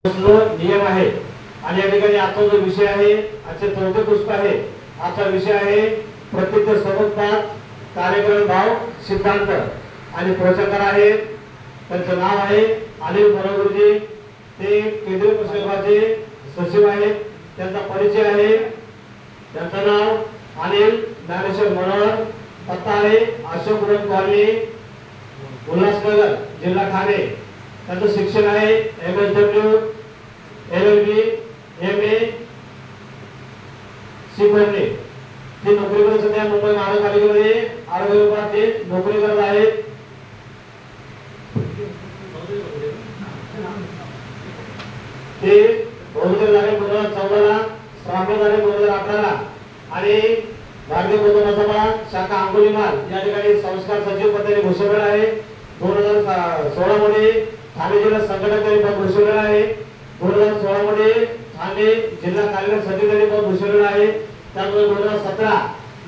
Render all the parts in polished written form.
नियम आहे आणि या ठिकाणी आजचा जो विषय आहे, आजचे चौथे पुष्प आहे, आजचा विषय आहे प्रत्यक्ष समजतात कार्यक्रम भाव सिद्धांत आणि प्रवचनकार आहेत. त्यांचं नाव आहे अनिल मनोहरजी. ते केंद्रीय प्रशासनाचे सचिव आहेत. त्यांचा परिचय आहे. त्यांचं नाव अनिल ज्ञानेश्वर मनोहर. पत्ता आहे अशोक रोड कॉलनी, उल्हासनगर, जिल्हा ठाणे. त्यांचं शिक्षण आहे MSW, LLB, MA, शिकवणे. ते नोकरी करत सध्या मुंबई महानगरपालिकेमध्ये आरोग्य विभागात ते नोकरी करत आहेत. ते 2014 श्रावण 2018 आणि भारतीय बौद्ध सभा शाखा अंगुलीमाल या ठिकाणी संस्कार सचिव पदाने घोषवलेला आहे. 2016 मध्ये ठाणे जिल्हा संघटक पद घोषवलेला आहे. 2016 मध्ये ठाणे जिल्हा कार्यक्रम सचिव पद घोषवलेला आहे. त्यानंतर 2017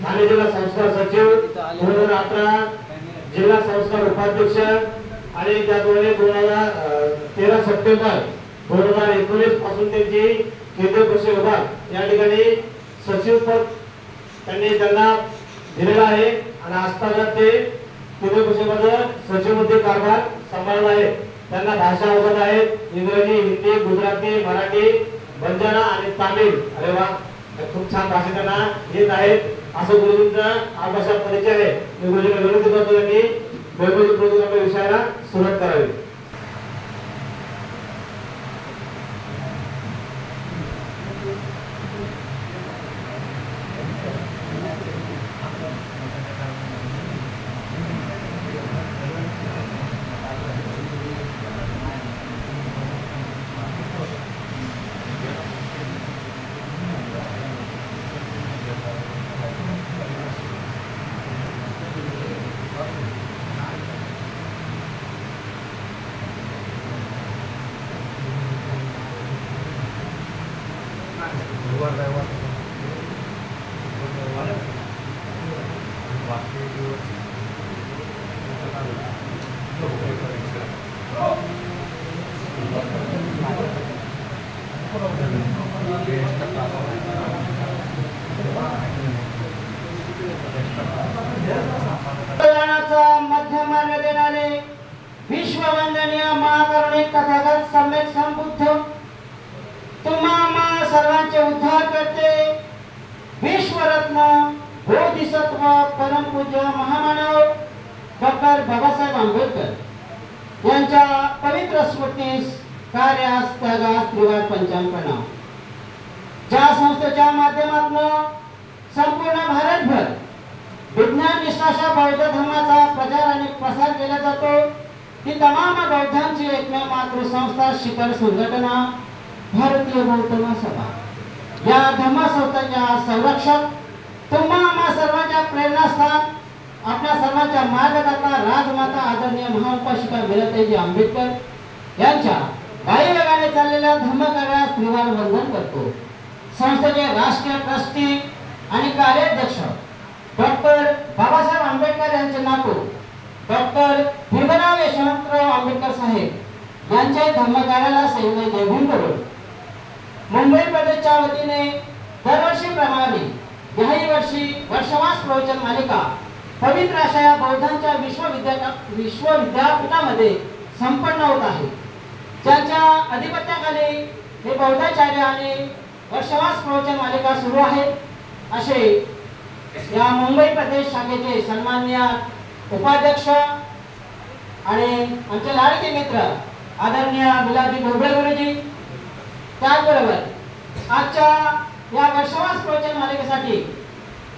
ठाणे जिल्हा संस्कार सचिव, 2018 जिल्हा संस्कार उपाध्यक्ष आणि त्याद्वारे 13 सप्टेंबर 2019 पासून त्यांची केंद्रीय कृषी विभाग या ठिकाणी सचिव पद त्यांना दिलेला आहे आणि आजतागायत ते केंद्रीय कृषी विभाग सचिव मध्ये कारभार सांभाळला आहे. त्यांना भाषा अवगत आहेत. इंग्रजी, हिंदी, गुजराती, मराठी, बंजारा आणि तामिळ. अरे वा, खूप छान भाषा त्यांना येत आहेत. असं गुरुजींचा आभाषा परिचय आहे. मी गुरुजींना विनंती करतो त्यांनी वेगवेगळी प्रोग्राम विषयाला सुरुवात करावी. मध्य मार्ग देणारे विश्ववंदनीय महाकरुणिक तथागत सम्यक संबुद्ध तुम्हा सर्वांचे उद्धार करते विश्वरत्न बोधिसत्व परमपूज्य महामानव डॉक्टर बाबासाहेब आंबेडकर यांच्या पवित्र स्मृतीस कार्यास त्यागास त्रिवार पंचांग प्रणाम. ज्या संस्थेच्या माध्यमातून संपूर्ण भारतभर विज्ञान निष्ठाशा बौद्ध धर्माचा प्रचार आणि प्रसार केला जातो ती तमाम बौद्धांची एकमेव मातृसंस्था शिखर संघटना भारतीय बौद्ध महासभा. या धर्मसंस्थेच्या संरक्षक तुम्हा सर्वांच्या प्रेरणास्थान आपल्या सर्वांच्या मार्गदर्शक राजमाता आदरणीय महाउपासिका मीराताईजी आंबेडकर यांच्या वायुवेगाने चाललेल्या धर्मकार्यास त्रिवार वंदन करतो. संस्थेचे राष्ट्रीय ट्रस्टी आणि कार्याध्यक्ष डॉक्टर बाबासाहेब आंबेडकर यांचे नातू डॉक्टर भीमराव यशवंतराव आंबेडकर साहेब यांच्या धर्मकार्याला सैन्य जयभीम करून मुंबई प्रदेशच्या वतीने दरवर्षीप्रमाणे याही वर्षी वर्षवास प्रवचन मालिका पवित्र अशा या बौद्धांच्या विश्वविद्यापीठामध्ये संपन्न होत आहे. ज्यांच्या अधिपत्याखाली हे बौद्धाचार्य आणि वर्षवास प्रवचन मालिका सुरू आहे. असे या मुंबई प्रदेश शाखेचे सन्माननीय उपाध्यक्ष आणि आमचे लाडके मित्र आदरणीय विलाजी ढोबळे गुरुजी, त्याचबरोबर आजच्या या वर्षवास प्रवचन मालिकेसाठी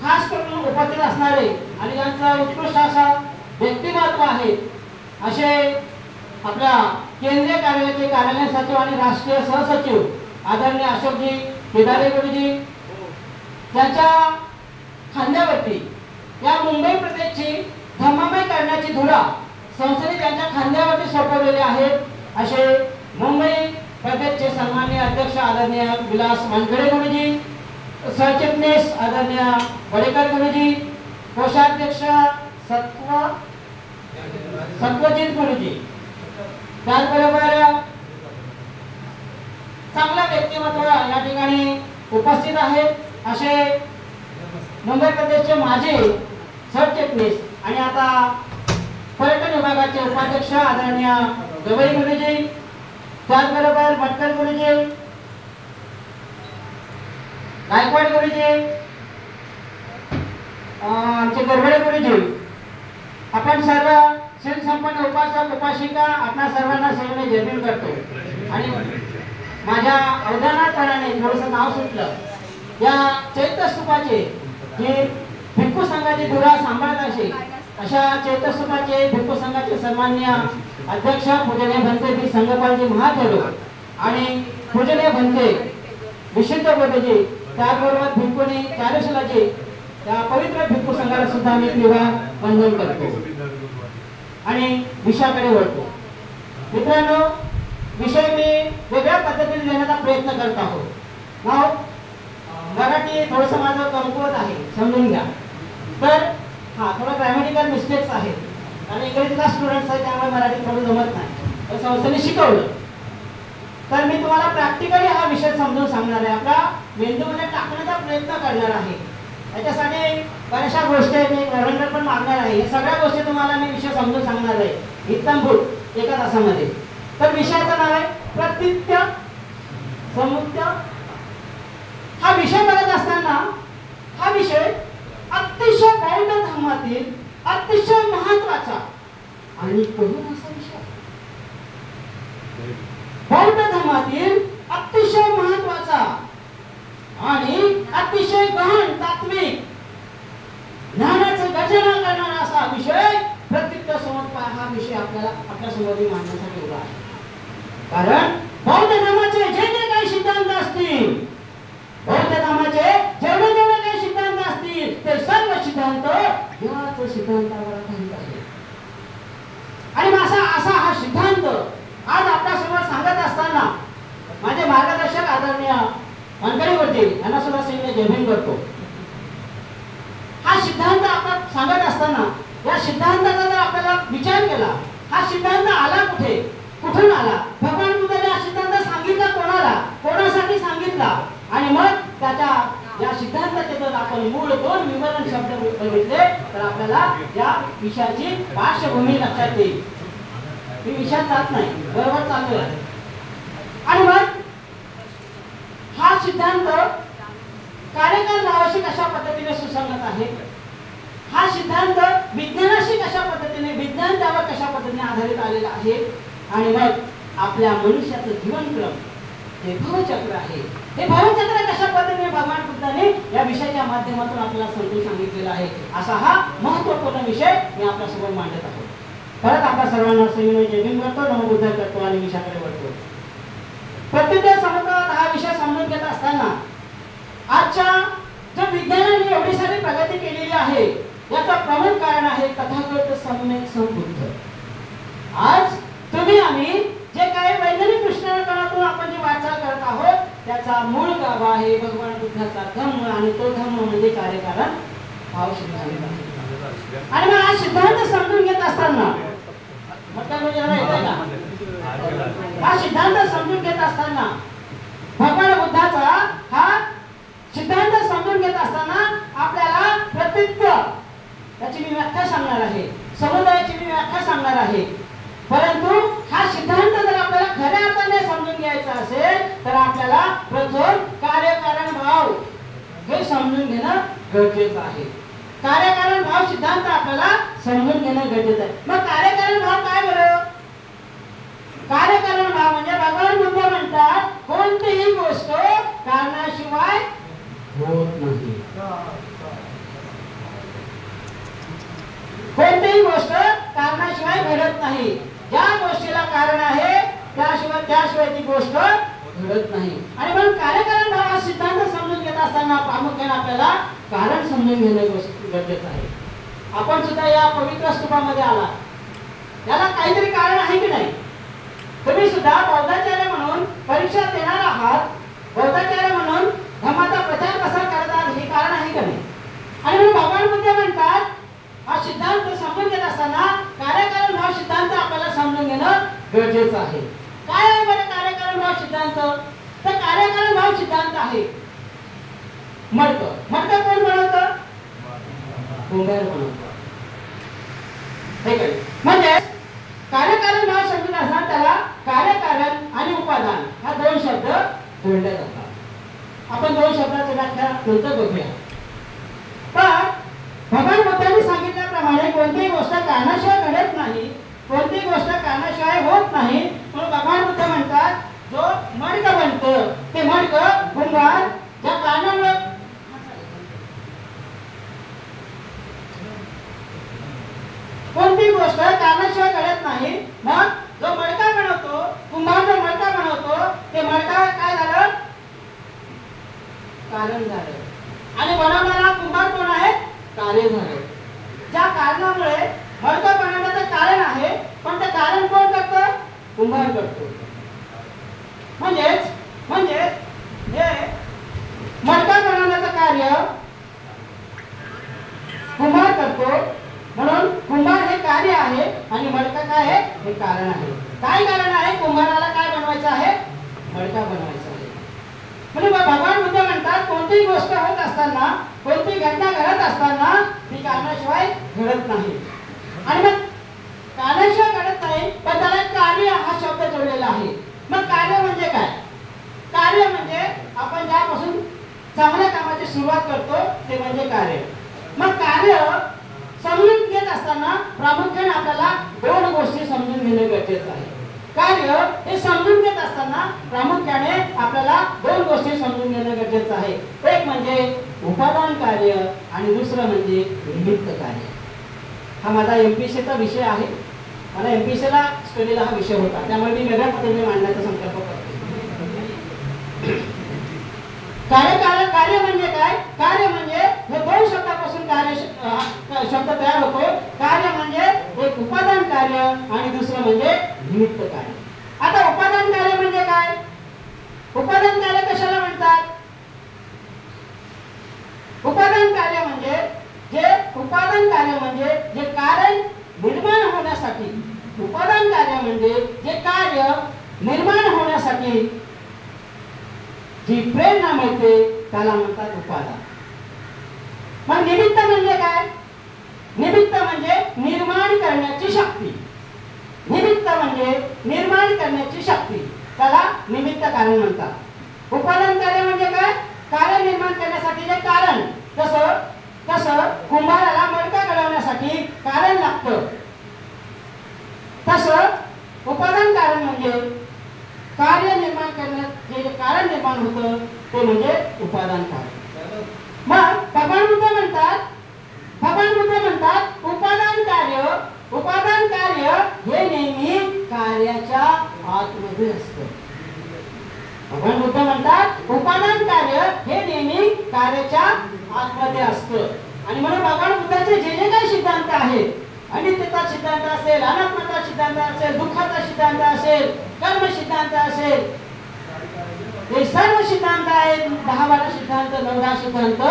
खास करून उपस्थित असणारे आणि यांचं उत्कृष्ट असा व्यक्तिमत्व आहे असे आपल्या केंद्रीय कार्यालयाचे कार्यालय सचिव आणि राष्ट्रीय सहसचिव आदरणीय अशोकजी केदारे गुरुजी, त्यांच्या खांद्यावरती या मुंबई प्रदेशची धर्ममय करण्याची धुरा संस्थेने त्यांच्या खांद्यावरती सोपवलेले आहेत. असे मुंबई प्रदेशचे सन्माननीय अध्यक्ष आदरणीय विलास वानखेडे गुरुजी, सरचिटणीस आदरणीय वडेकर गुरुजी, कोषाध्यक्ष सत्वजित गुरुजी, त्याचबरोबर उपस्थित आहेत असे मुंबई प्रदेशचे माजी सरचिटणीस आणि आता पर्यटन विभागाचे उपाध्यक्ष आदरणीय गवई गुरुजी, त्याचबरोबर भटकर गुरुजी, गायकवाड गुरुजी, आमचे गरबडे गुरुजी, आपण सर्व शील संपन्न उपासक उपासिका आपणा सर्वांना सविनय जय भीम करतो। आणि माझ्या अवधानापणाने थोडंसं नाव सुटलं, या चैत्यस्तूपाचे जे भिक्खू संघाची धुरा सांभाळत असे अशा चैत्यस्तूपाचे भिक्खू संघाचे सन्माननीय अध्यक्ष पूजनीय भंते श्री संगपालजी महाथेरो आणि पूजनीय भंते विशुद्ध बोधेजी, त्याचबरोबर भिक्खूनी चारुशिलाजी, त्या पवित्र भिक्खू संघाला सुद्धा मी विवाह वंदन करतो आणि विषयाकडे वळतो। मित्रांनो, विषय मी वेगळ्या पद्धतीने देण्याचा प्रयत्न करत आहोत। नाव मराठी थोडंसं माझं कमकुवत आहे, समजून घ्या। तर थोडं ग्रॅमॅटिकल मिस्टेक्स आहेत आणि इंग्रजीचा स्टुडंट्स आहे, त्यामुळे मराठी थोडं जमत नाही, तर संस्थेने शिकवलं। तर मी तुम्हाला प्रॅक्टिकली हा विषय समजून सांगणार आहे, आपला मेंदूमध्ये टाकण्याचा प्रयत्न करणार आहे। याच्यासाठी बऱ्याचशा गोष्टी मी रंगर पण मागणार आहे, या सगळ्या गोष्टी तुम्हाला मी विषय समजून सांगणार आहे इत्तमभूत एका तासामध्ये। तर विषयाचं नाव आहे प्रतीत्य समुच्चय। हा विषय बघत असताना हा विषय अतिशय बौद्ध धर्मातील अतिशय महत्त्वाचा आणि कठीण असा विषय, बौद्ध धर्मातील अतिशय महत्त्वाचा आणि अतिशय गहन तात्विक ज्ञानाचं गर्जना करणारा असा विषय प्रतीत्य समुच्चय हा विषय आपल्याला आपल्या समोर मांडण्यासाठी उभा आहे। कारण बौद्ध धर्माचे जे जे काही सिद्धांत असतील, बौद्ध धर्माचे जेवढे जेवढे काही सिद्धांत असतील, ते सर्व सिद्धांत याच सिद्धांतावर आधारित आहेत। आणि असा हा सिद्धांत आज आपल्या समोर सांगत असताना माझे मार्गदर्शक आदरणीय वानखडे गुरुजी यांना सुद्धा सविनय जय भीम करतो। हा सिद्धांत आपण सांगत असताना या सिद्धांताचा जर आपल्याला विचार केला, हा सिद्धांत आला कुठे, कुठून आला, भगवान बुद्धाने हा सिद्धांत सांगितला कोणाला, कोणासाठी सांगितला, आणि मग त्याच्या या सिद्धांताचे जर आपण मूळ दोन विवरण शब्द बघितले तर आपल्याला या विषयाची पार्श्वभूमी लक्षात येईल। मी विषयात जात नाही, बरोबर चालू आहे। आणि मग हा सिद्धांत कार्यकाल नावाशी कशा पद्धतीने सुसंगत आहे, हा सिद्धांत विज्ञानाशी कशा पद्धतीने, विज्ञान त्यावर कशा पद्धतीने आधारित आलेला आहे, आणि मग आपल्या मनुष्याचं जीवनक्रम हे भवचक्र आहे, हे भवचक्र कशा पद्धतीने भगवान बुद्धाने या विषयाच्या माध्यमातून आपल्याला समजून सांगितलेला आहे, असा हा महत्त्वपूर्ण विषय मी आपल्या समोर मांडत आहोत। परत आपल्या सर्वांना सविनय जय भीम करतो, नमो बुद्धाय करतो आणि विषयाकडे वळतो। प्रतीत्य समुच्चय हा विषय समजून घेत असताना आजच्या जो विज्ञानाने एवढी सारी प्रगती केलेली आहे, याचं प्रमुख कारण आहे तथागत सम्यक संबुद्ध। आज तुम्ही आम्ही जे काही वैज्ञानिक दृष्टिकोनातून आपण जी वाटचाल करत आहोत, त्याचा मूळ गाभा आहे भगवान बुद्धाचा धम्म, आणि तो धम्म म्हणजे कार्यकारण भाव सिद्धांत आहे। आणि मग हा सिद्धांत समजून घेत असताना हा सिद्धांत समजून घेत असताना भगवान बुद्धाचा हा सिद्धांत समजून घेत असताना आपल्याला प्रतीत्य त्याची मी व्याख्या सांगणार आहे, समुदायाची मी व्याख्या सांगणार आहे। परंतु हा सिद्धांत जर आपल्याला खऱ्या अर्थाने समजून घ्यायचा असेल तर आपल्याला प्रथम कार्यकारण भाव हे समजून घेणं गरजेचं आहे। कार्यकारण भाव सिद्धांत आपल्याला समजून घेणं गरजेचं आहे। मग कार्यकारण भाव काय बरं? कार्यकारण भाव म्हणजे भगवान बुद्ध म्हणतात कोणतीही गोष्ट कारणाशिवाय होत नाही, कोणतीही गोष्ट कारणाशिवाय घडत नाही। ज्या गोष्टीला कारण आहे त्याशिवाय ती गोष्ट घडत नाही। आणि मग कार्यकारण भाव हा सिद्धांत समजून घेत असताना प्रामुख्याने आपल्याला कारण समजून घेणे गरजेचं आहे। आपण सुद्धा या पवित्र स्तूपामध्ये आला, याला काहीतरी कारण आहे की नाही? तुम्ही सुद्धा बौद्धाचार्य म्हणून परीक्षा देणार आहात, बौद्धाचार्य म्हणून धर्माचा प्रचार प्रसार करत आहात, हे कारण आहे का नाही? आणि म्हणून भगवान बुद्ध म्हणतात हा सिद्धांत समजून घेत असताना कार्यकारण भाव सिद्धांत आपल्याला समजून घेणं गरजेचं आहे। काय आहे बरं कार्यकारण भाव सिद्धांत? तर कार्यकारण भाव सिद्धांत आहे मडकं. मडकं कोण बनवतं? कुंभार बनवतो. हे काय म्हणजे कार्यकारण नाव समजून असणार त्याला कार्यकारण आणि उपादान हा दोन शब्द जोडले जातात. आपण दोन शब्दाची व्याख्या नंतर बघूया. पण भगवान बुद्धांनी सांगितल्याप्रमाणे कोणतीही गोष्ट कारणाशिवाय घडत नाही, कोणतीही गोष्ट कारणाशिवाय होत नाही. म्हणून भगवान बुद्ध म्हणतात जो मडकं बनतं ते मडकं कुंभार ज्या कारणामुळे कोणती गोष्ट कारणाशिवाय घडत नाही. मग जो मडका बनवतो कुंभार जो मडका बनवतो ते मडका काय झालं? कारण झालं. आणि बनवणारा कुंभार कोण आहे? कार्य झालं. ज्या कारणामुळे मडका बनवण्याचं कारण आहे पण ते कारण कोण करतं? कुंभार करतो. म्हणजे हे मडका बनवण्याचं कार्य कुंभार करतो. म्हणून कुंभार हे कार्य आहे आणि मडका काय आहे? हे कारण आहे. काय कारण आहे? कुंभाराला काय बनवायचं आहे? मडका बनवायचा आहे. म्हणजे भगवान बुद्ध म्हणतात कोणतीही गोष्ट होत असताना, कोणतीही घटना घडत असताना ती कारणाशिवाय घडत नाही. आणि मग कारणाशिवाय घडत नाही पण त्याला कार्य हा शब्द जोडलेला आहे. मग कार्य म्हणजे काय? कार्य म्हणजे आपण ज्यापासून चांगल्या कामाची सुरुवात करतो ते म्हणजे कार्य. मग कार्य समजून घेत असताना प्रामुख्याने आपल्याला दोन गोष्टी समजून घेणे गरजेचं आहे. कार्य हे समजून घेत असताना प्रामुख्याने आपल्याला दोन गोष्टी समजून घेणे गरजेचं आहे. एक म्हणजे उपादान कार्य आणि दुसरं म्हणजे निमित्त कार्य. हा माझा एमपीसीचा विषय आहे. मला एमपीसीला स्टडीला हा विषय होता त्यामुळे मी वेगळ्या पद्धतीने मांडण्याचा संकल्प करतो. कार्य म्हणजे काय? कार्य म्हणजे हे दोन शब्दापासून कार्य शब्द तयार होतो. कार्य म्हणजे एक उपादान कार्य आणि दुसरं म्हणजे निमित्त कार्य. आता उपादान कार्य म्हणजे काय? उपादान कार्य कशाला म्हणतात? उपादान कार्य म्हणजे जे कारण निर्माण होण्यासाठी, उपादान कार्य म्हणजे जे कार्य निर्माण होण्यासाठी जी प्रेरणा मिळते त्याला म्हणतात उपादान. मग निमित्त म्हणजे काय? निमित्त म्हणजे निर्माण करण्याची शक्ती. निमित्त म्हणजे निर्माण करण्याची शक्ती, त्याला निमित्त कारण म्हणतात. उपादान कार्य म्हणजे काय? कार्य निर्माण करण्यासाठी जे कारण, तसं कुंभाराला मडका घडवण्यासाठी कारण लागतं, तसं उपादान कारण म्हणजे कार्य निर्माण करण्यात जे कारण निर्माण होतं ते म्हणजे उपादान कार्य. मग भगवान बुद्ध म्हणतात उपादान कार्य हे नेहमी कार्याच्या आतमध्ये असतं. भगवान बुद्ध म्हणतात उपादान कार्य हे नेहमी कार्याच्या आतमध्ये असतं. आणि म्हणून भगवान बुद्धाचे जे जे काही सिद्धांत आहेत, अनित्यता सिद्धांत असेल, अनात्मता सिद्धांत असेल, दुःखाचा सिद्धांत असेल, कर्म सिद्धांत असेल, हे सर्व सिद्धांत आहेत. 10-12 सिद्धांत, 9-10 सिद्धांत,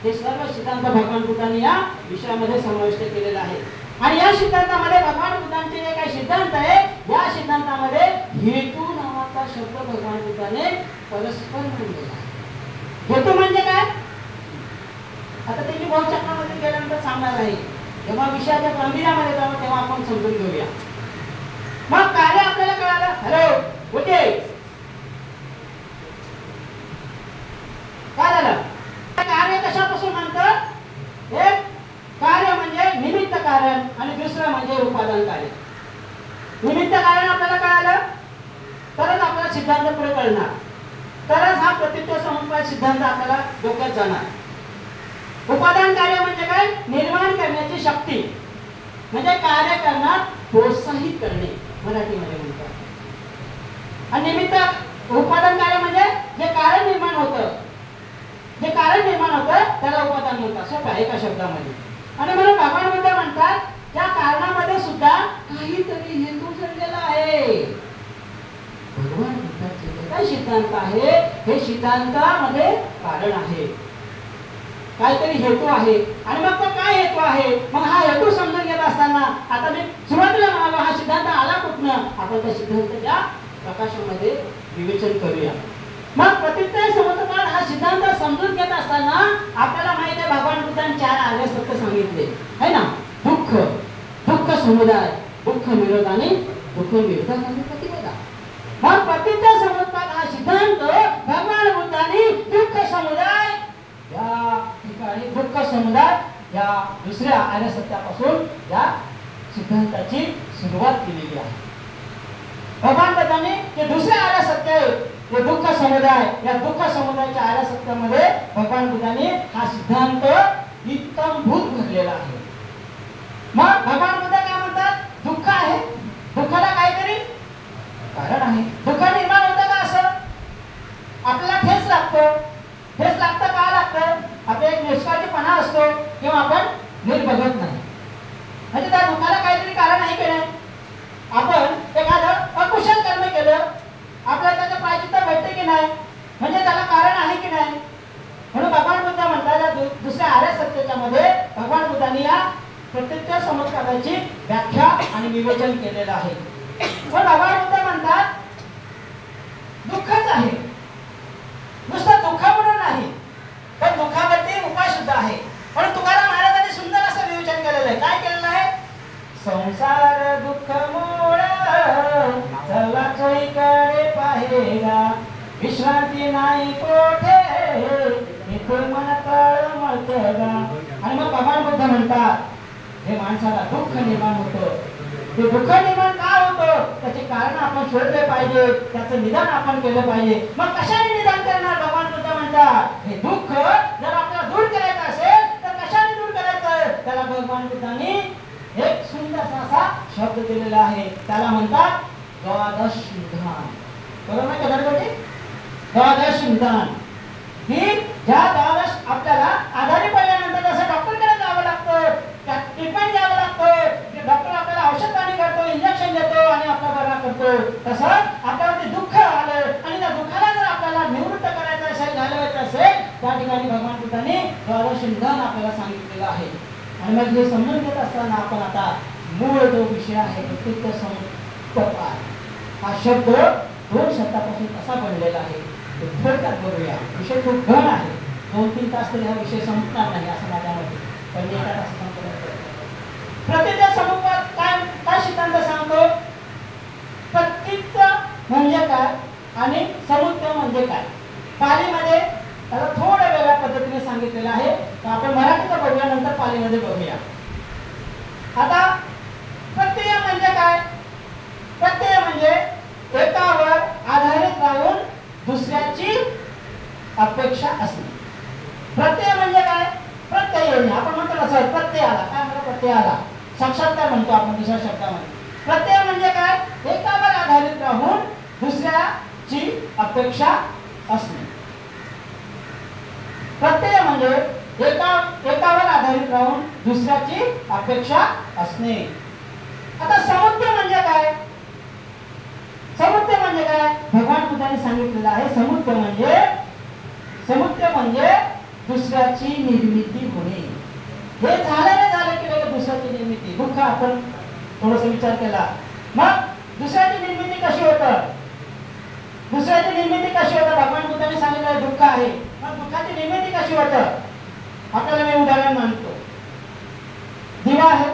हे सर्व सिद्धांत भगवान बुद्धांनी या विषयामध्ये समाविष्ट केलेला आहे. आणि या सिद्धांतामध्ये भगवान बुद्धांचे जे काही सिद्धांत आहे या सिद्धांतामध्ये हेतू नावाचा शब्द भगवान बुद्धाने परस्पर मांडलेला आहे. हेतू म्हणजे काय? आता त्यांनी बहुचक्रामध्ये गेल्यानंतर सांगणार आहे. जेव्हा विषयाच्या गांभीर्यामध्ये जाऊ तेव्हा आपण समजून घेऊया. मग कार्य आपल्याला कळालं. हॅलो कुठे काय झालं? कार्य कशापासून म्हणतं? एक कार्य म्हणजे निमित्त कारण आणि दुसरं म्हणजे उपादान कार्य. निमित्त कारण आपल्याला कळालं तरच आपल्याला सिद्धांत पुढे कळणार, तरच हा प्रतित्व समुपय सिद्धांत आपल्याला डोक्यात जाणार. उपादान कार्य म्हणजे काय? निर्माण करण्याची शक्ती, म्हणजे कार्य करण्यात प्रोत्साहित करणे मराठीमध्ये म्हणतात. आणि निमित्त उपादान कार्य म्हणजे जे कारण निर्माण होतं त्याला उपादान म्हणतात. सोपं आहे एका शब्दामध्ये. आणि म्हणून भगवान बुद्ध म्हणतात त्या कारणामध्ये सुद्धा काहीतरी हेतू दडलेला आहे. भगवान बुद्धाचे काय सिद्धांत आहे हे सिद्धांतामध्ये कारण आहे, काहीतरी हेतू आहे. आणि मग तो काय हेतू आहे? मग हा हेतू समजून घेत असताना आता मी सुरुवातीला म्हणालो हा सिद्धांत आला कुठनं, आपण त्या सिद्धांताच्या प्रकाशामध्ये विवेचन करूया. मग प्रतीक्षा समुद्रपाठ हा सिद्धांत समजून घेत असताना आपल्याला माहिती आहे भगवान बुद्धांनी 4 आर्य सत्य सांगितले आहे ना. दुःख, दुःख समुदाय, दुःख निरोध आणि दुःख विरोधामध्ये प्रतिपदा. मग प्रतीक्षा समुद्रपाठ हा सिद्धांत भगवान बुद्धांनी दुःख समुदाय या ठिकाणी, दुःख समुदाय या दुसऱ्या आर्य सत्यापासून या सिद्धांताची सुरुवात केलेली आहे. भगवान बुद्धांनी जे दुसरे आर्य सत्य आहे ते दुःख समुदाय, या दुःख समुदायाच्या आर्य सत्यामध्ये भगवान बुद्धांनी हा सिद्धांत इत्तमभूत भरलेला आहे. मग भगवान बुद्ध काय म्हणतात? दुःख आहे, दुःखाला काहीतरी कारण आहे. दुःख निर्माण होतं का? असं आपल्याला ठेस लागतो. ठेस लागतं का लागतं? आपल्या एक निष्काळजीपणा असतो किंवा आपण नीट बघत नाही. म्हणजे त्या दुःखाला काहीतरी कारण आहे की नाही? आपण एखादं अकुशल कर्म केलं, आपल्याला त्याचं प्रायश्चित्त भेटते की नाही? म्हणजे त्याला कारण आहे की नाही? म्हणून भगवान बुद्ध म्हणतात दुसऱ्या आर्य सत्याच्या मध्ये भगवान बुद्धांनी या प्रत्यक्ष समुद्राची व्याख्या आणि विवेचन केलेलं आहे. पण भगवान बुद्ध म्हणतात दुःखच आहे, नुसतं दुःख म्हणून नाही, पण दुःखावरती उपाय सुद्धा आहे. पण तुकाराम महाराजांनी सुंदर असं विवेचन केलेलं आहे. काय केलेलं आहे? संसार दुःख मूळ चला चोहीकडे पाहेगा, विश्रांती नाही कोठे इथे मन तळमळतगा. आणि मग भगवान बुद्ध म्हणतात हे माणसाला दुःख निर्माण होतं. ते दुःख निर्माण का होतं त्याचे कारण आपण शोधले पाहिजे, त्याचं निदान आपण केलं पाहिजे. मग कशाने निदान करणार? भगवान बुद्ध म्हणतात हे दुःख जर आपल्याला दूर करायचं असेल तर कशाने दूर करायचं? त्याला भगवान बुद्धांनी एक सुंदर असा शब्द दिलेला आहे. त्याला म्हणतात द्वादश निदान. बरोबर आहे का दरगोटे? द्वादश निदान ही ज्या द्वादश आपल्याला आजारी पडल्यानंतर जसं डॉक्टरकडे जावं लागतं, ट्रीटमेंट घ्यावं लागतं, डॉक्टर आपल्याला औषध पाणी करतो, इंजेक्शन देतो आणि आपला बरा करतो, तसंच आपल्यावरती दुःख आलं आणि त्या दुःखाला जर आपल्याला निवृत्त करायचं असेल, घालवायचं असेल, त्या ठिकाणी भगवान बुद्धांनी द्वादश निदान आपल्याला सांगितलेलं आहे. आणि मग हे समजून घेत असताना आपण आता मूळ जो विषय आहे प्रत्यक्ष समुद्रपाठ हा शब्द 2 शब्दापासून कसा बनलेला आहे ते थोडक्यात बघूया. विषय खूप घन आहे, 2-3 तास तरी हा विषय संपणार नाही असं माझ्या मते. पण एका तासात प्रत्यक्ष समुद्रपाठ काय सिद्धांत सांगतो? प्रत्यक्ष म्हणजे काय आणि समुद्र म्हणजे काय? पालीमध्ये त्याला थोड्या वेगळ्या पद्धतीने सांगितलेलं आहे. आपण मराठीचं बघूया, नंतर पालीमध्ये बघूया. आता प्रत्यय म्हणजे काय? प्रत्यय म्हणजे एकावर आधारित राहून दुसऱ्याची अपेक्षा असणे. प्रत्यय म्हणजे काय? प्रत्यय येणे. आपण म्हणतो असं प्रत्यय आला. काय म्हणतो? प्रत्यय आला. साक्षात्कार म्हणतो आपण दुसऱ्या शब्दामध्ये. प्रत्यय म्हणजे काय? एकावर आधारित राहून दुसऱ्याची अपेक्षा असणे. प्रत्यय म्हणजे एकावर आधारित राहून दुसऱ्याची अपेक्षा असणे. आता समुद्र म्हणजे काय? समुद्र म्हणजे काय? भगवान बुद्धांनी सांगितलेलं आहे समुद्र म्हणजे दुसऱ्याची निर्मिती होणे. हे झालं की लगेच दुसऱ्याची निर्मिती. दुःख आपण थोडस विचार केला. मग दुसऱ्याची निर्मिती कशी होतं? दुसऱ्याची निर्मिती कशी होतं? भगवान बुद्धांनी सांगितलं दुःख आहे. मग दुःखाची निर्मिती कशी होतं? आपल्याला मी उदाहरण मानतो. दिवा आहे.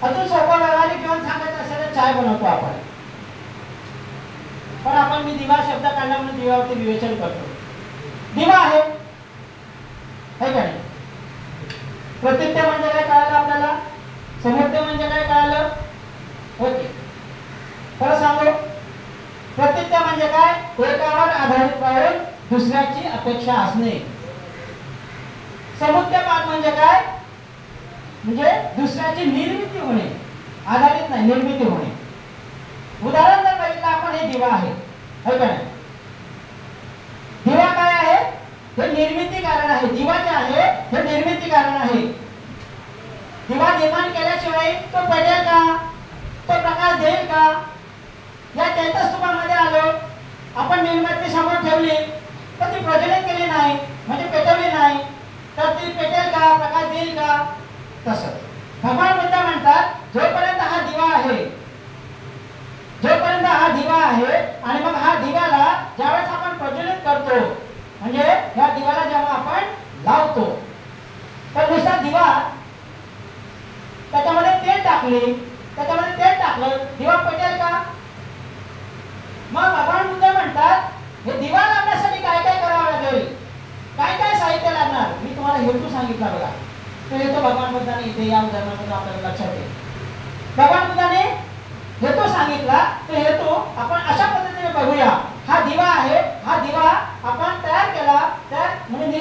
अजून सोपा व्यवहारिक घेऊन सांगायचं असेल चाय बनवतो आपण. पण आपण मी दिवा शब्द काढला म्हणून दिव्यावरती विवेचन करतो. दिवा आहे का नाही? प्रत्यक्ष म्हणजे काय कळालं आपल्याला? समुद्र म्हणजे काय कळालं? ओके, खरं सांगू. प्रत्यक्ष म्हणजे काय? एकावर आधारित राहून दुसऱ्याची अपेक्षा असणे. समुद्रपाठ म्हणजे काय? म्हणजे दुसऱ्याची निर्मिती होणे. आधारित नाही, निर्मिती होणे. उदाहरण जर बघितलं आपण, हे दिवा आहे का नाही? दिवा काय आहे? हे निर्मिती कारण आहे. दिवा जे आहे हे निर्मिती कारण आहे. दिवा निर्माण केल्याशिवाय तो पेटेल का? तो प्रकाश देईल का? या चैतस्तूपामध्ये आलो, आपण मेणबत्ती समोर ठेवली तर ती प्रज्वलित केली नाही, म्हणजे पेटवली नाही, तर ती पेटेल का? प्रकाश देईल का? तसं भगवान बुद्ध म्हणतात जोपर्यंत हा दिवा आहे, जोपर्यंत तोपर्यंत हा दिवा आहे. आणि मग हा दिव्याला ज्यावेळेस आपण प्रज्वलित करतो म्हणजे या दिव्याला जेव्हा आपण लावतो तर नुसता दिवा त्याच्यामध्ये तेल टाकलं दिवा पेटेल का? मग भगवान बुद्ध म्हणतात हे दिवा लावण्यासाठी काय काय करावं लागेल, काय काय साहित्य लागणार. मी तुम्हाला हेतू सांगितला बघा. तो हेतू भगवान बुद्धाने इथे या उदाहरणामध्ये आपल्याला लक्षात येईल. भगवान बुद्धाने हेतू सांगितला. तो हेतू आपण अशा पद्धतीने बघूया. हा दिवा आहे. हा दिवा आपण तयार केला, म्हणजे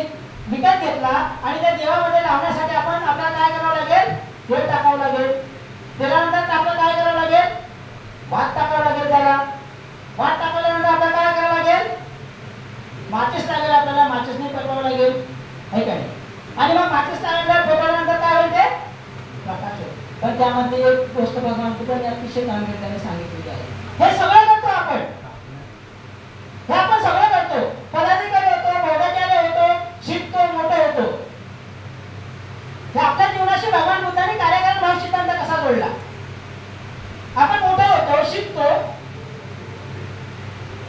विकत घेतला आणि त्या दिव्यामध्ये लावण्यासाठी आपण आपल्याला काय करावं लागेल, तेल टाकावं लागेल. तेलानंतर आपल्याला काय करावं लागेल, भात टाकावं लागेल. त्याला भात टाकल्यानंतर आपल्याला काय करावं लागेल, माचीस लागेल. आपल्याला माचीसने पेटवावं लागेल, आहे का नाही. आणि मग माचीस पेटवल्यानंतर काय होईल, ते प्रकाश होईल. पण त्यामध्ये एक गोष्ट भगवान बुद्धांनी अतिशय गांभीर्याने सांगितलेली आहे. हे सगळं करतो आपण, हे आपण सगळं करतो. पदाधिकारी होतो, बौद्धाचार्य होतो, शिकतो, मोठे होतो. हे आपल्या जीवनाशी भगवान बुद्धांनी कार्यकारण भाव सिद्धांत कसा जोडला. आपण मोठे होतो, शिकतो,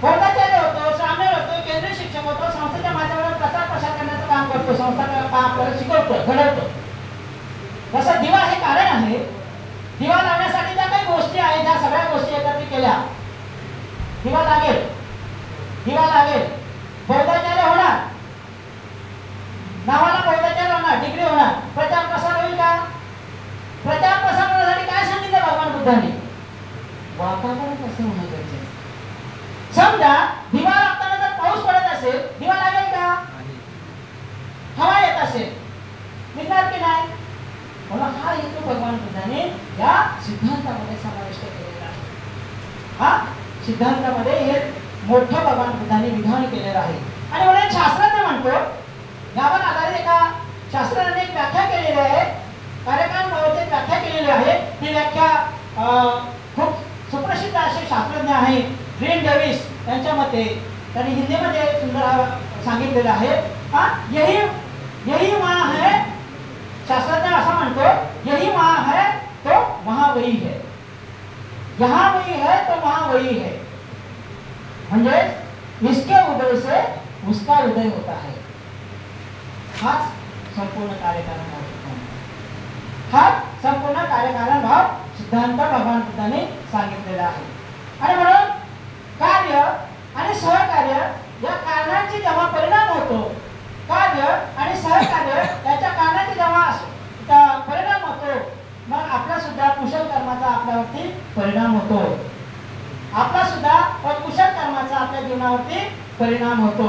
बौद्धाचार्य होतो, साम्य होतो, केंद्रीय शिक्षक होतो, संस्थेच्या माध्यमातून प्रसार प्रसार करण्याचं काम करतो, संस्था आपल्याला शिकवतो, घडवतो. जसं दिवा हे कारण आहे. दिवा लावण्यासाठी ज्या काही गोष्टी आहेत, त्या सगळ्या गोष्टी एकत्रित केल्या. दिवा लागेल, बौद्धाचार्य होणार, नावाला बौद्धाचार्य होणार, डिग्री होणार, प्रचार प्रसार होईल का? प्रचार प्रसार करण्यासाठी काय सांगितलं भगवान बुद्धांनी, वातावरण कसं होणं गरजेचं. समजा दिवा लागताना जर पाऊस पडत असेल, दिवा लागेल का? हवा येत असेल, निघणार की नाही? म्हणून हा हेतू भगवान बुद्धाने या सिद्धांतामध्ये समाविष्ट केलेला आहे. हा सिद्धांतामध्ये हे मोठं भगवान बुद्धाने विधान केलेलं आहे. आणि म्हणून शास्त्रज्ञ म्हणतो, यावर आधारित एका शास्त्रज्ञाने एक व्याख्या केलेली आहे, कार्यकारण भावाची व्याख्या केलेली आहे. ती व्याख्या खूप सुप्रसिद्ध असे शास्त्रज्ञ आहे ग्रीन डेव्हिस यांच्या मते, त्यांनी हिंदीमध्ये सुंदर सांगितलेलं आहे. यही वहाँ है, शास्त्रज्ञ असा म्हणतो, यही वहाँ है तो वहाँ वही है, यहाँ वही है तो वहाँ वही है. म्हणजे इसके उदय से उसका उदय होता है. हाच संपूर्ण कार्यकारण भाव सिद्धांत, हा संपूर्ण कार्यकारण भाव सिद्धांत भगवान बुद्धाने सांगितलेला आहे. आणि म्हणून कार्य आणि सहकार्य या कारणांची जेव्हा परिणाम होतो, कार्य आणि सहकार्य याच्या कारणाचे जेव्हा परिणाम होतो, मग आपला सुद्धा कुशल कर्माचा आपल्यावरती परिणाम होतो. आपला सुद्धा कुशल कर्माचा आपल्या जीवनावरती परिणाम होतो,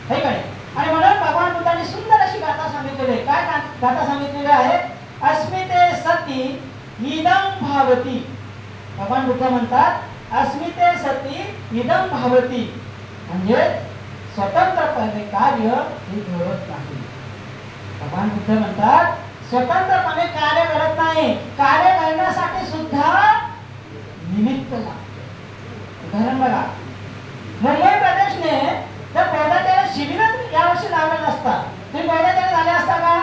हे काय. आणि म्हणून भगवान बुद्धांनी सुंदर अशी गाथा सांगितलेली आहे. काय गाथा सांगितलेली आहे, अस्मिते सती इदं भावती. भगवान बुद्ध म्हणतात, अस्मिते सती इदं भावती, म्हणजे स्वतंत्रपणे कार्य हे घडत नाही. भगवान बुद्ध म्हणतात स्वतंत्रपणे कार्य घडत नाही, कार्य करण्यासाठी सुद्धा निमित्त लागते. उदाहरण बघा, मुंबई प्रदेशने जर बौद्धाचार्य शिबिर यावर्षी लावलं नसता, तुम्ही बौद्धाचार्य झाले असता का?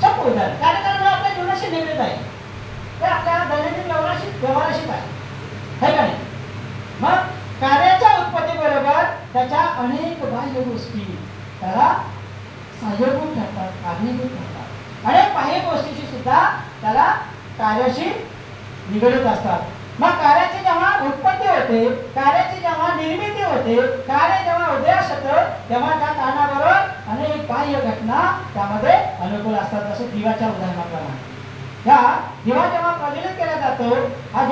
सोपं उदाहरण. कार्यक्रम आपल्या जीवनाशी निगडीत आहे, ते आपल्या दैनंदिन व्यवहाराशी आहे, है का नाही. मग कार्याच्या उत्पत्ती बरोबर त्याच्या अनेक बाह्य गोष्टी त्याला सहाय्यभूत ठरतात, कारणीभूत ठरतात. अनेक बाह्य गोष्टीशी सुद्धा त्याला कार्याशी निगडीत असतात. मग कार्याची जेव्हा उत्पत्ती होते, कार्याची जेव्हा निर्मिती होते, कार्य जेव्हा उदयास येतं, तेव्हा त्या कारणाबरोबर अनेक बाह्य घटना त्यामध्ये अनुकूल असतात. जसं दिवाच्या उदाहरणाप्रमाणे, या दिवा जेव्हा प्रज्वलित केला जातो, हा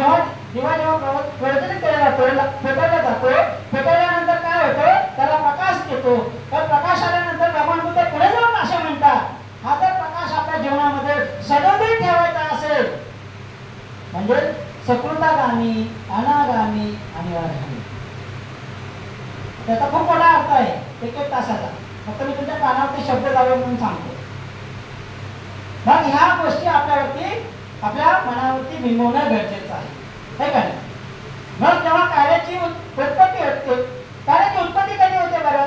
दिवा जेव्हा प्रज्वलित केला जातो, पेटवला जातो, पेटवल्यानंतर काय होतं, त्याला प्रकाश येतो. तर प्रकाश आल्यानंतर भगवान बुद्ध पुढे जाऊन असे म्हणतात, हा जर प्रकाश आपल्या जीवनामध्ये सदैव ठेवायचा असेल, म्हणजे सकृतागामी, अनागामी आणि अनागामी. त्याचा खूप मोठा अर्थ आहे, एक तासाचा. फक्त मी तुमच्या कानावरती शब्द लावून म्हणून सांगतो. मग ह्या गोष्टी आपल्यावरती, आपल्या मनावरती बिंबवणं गरजेचं आहे, हे का नाही. मग जेव्हा कार्याची उत्पत्ती होते, कार्याची उत्पत्ती कधी होते बरं,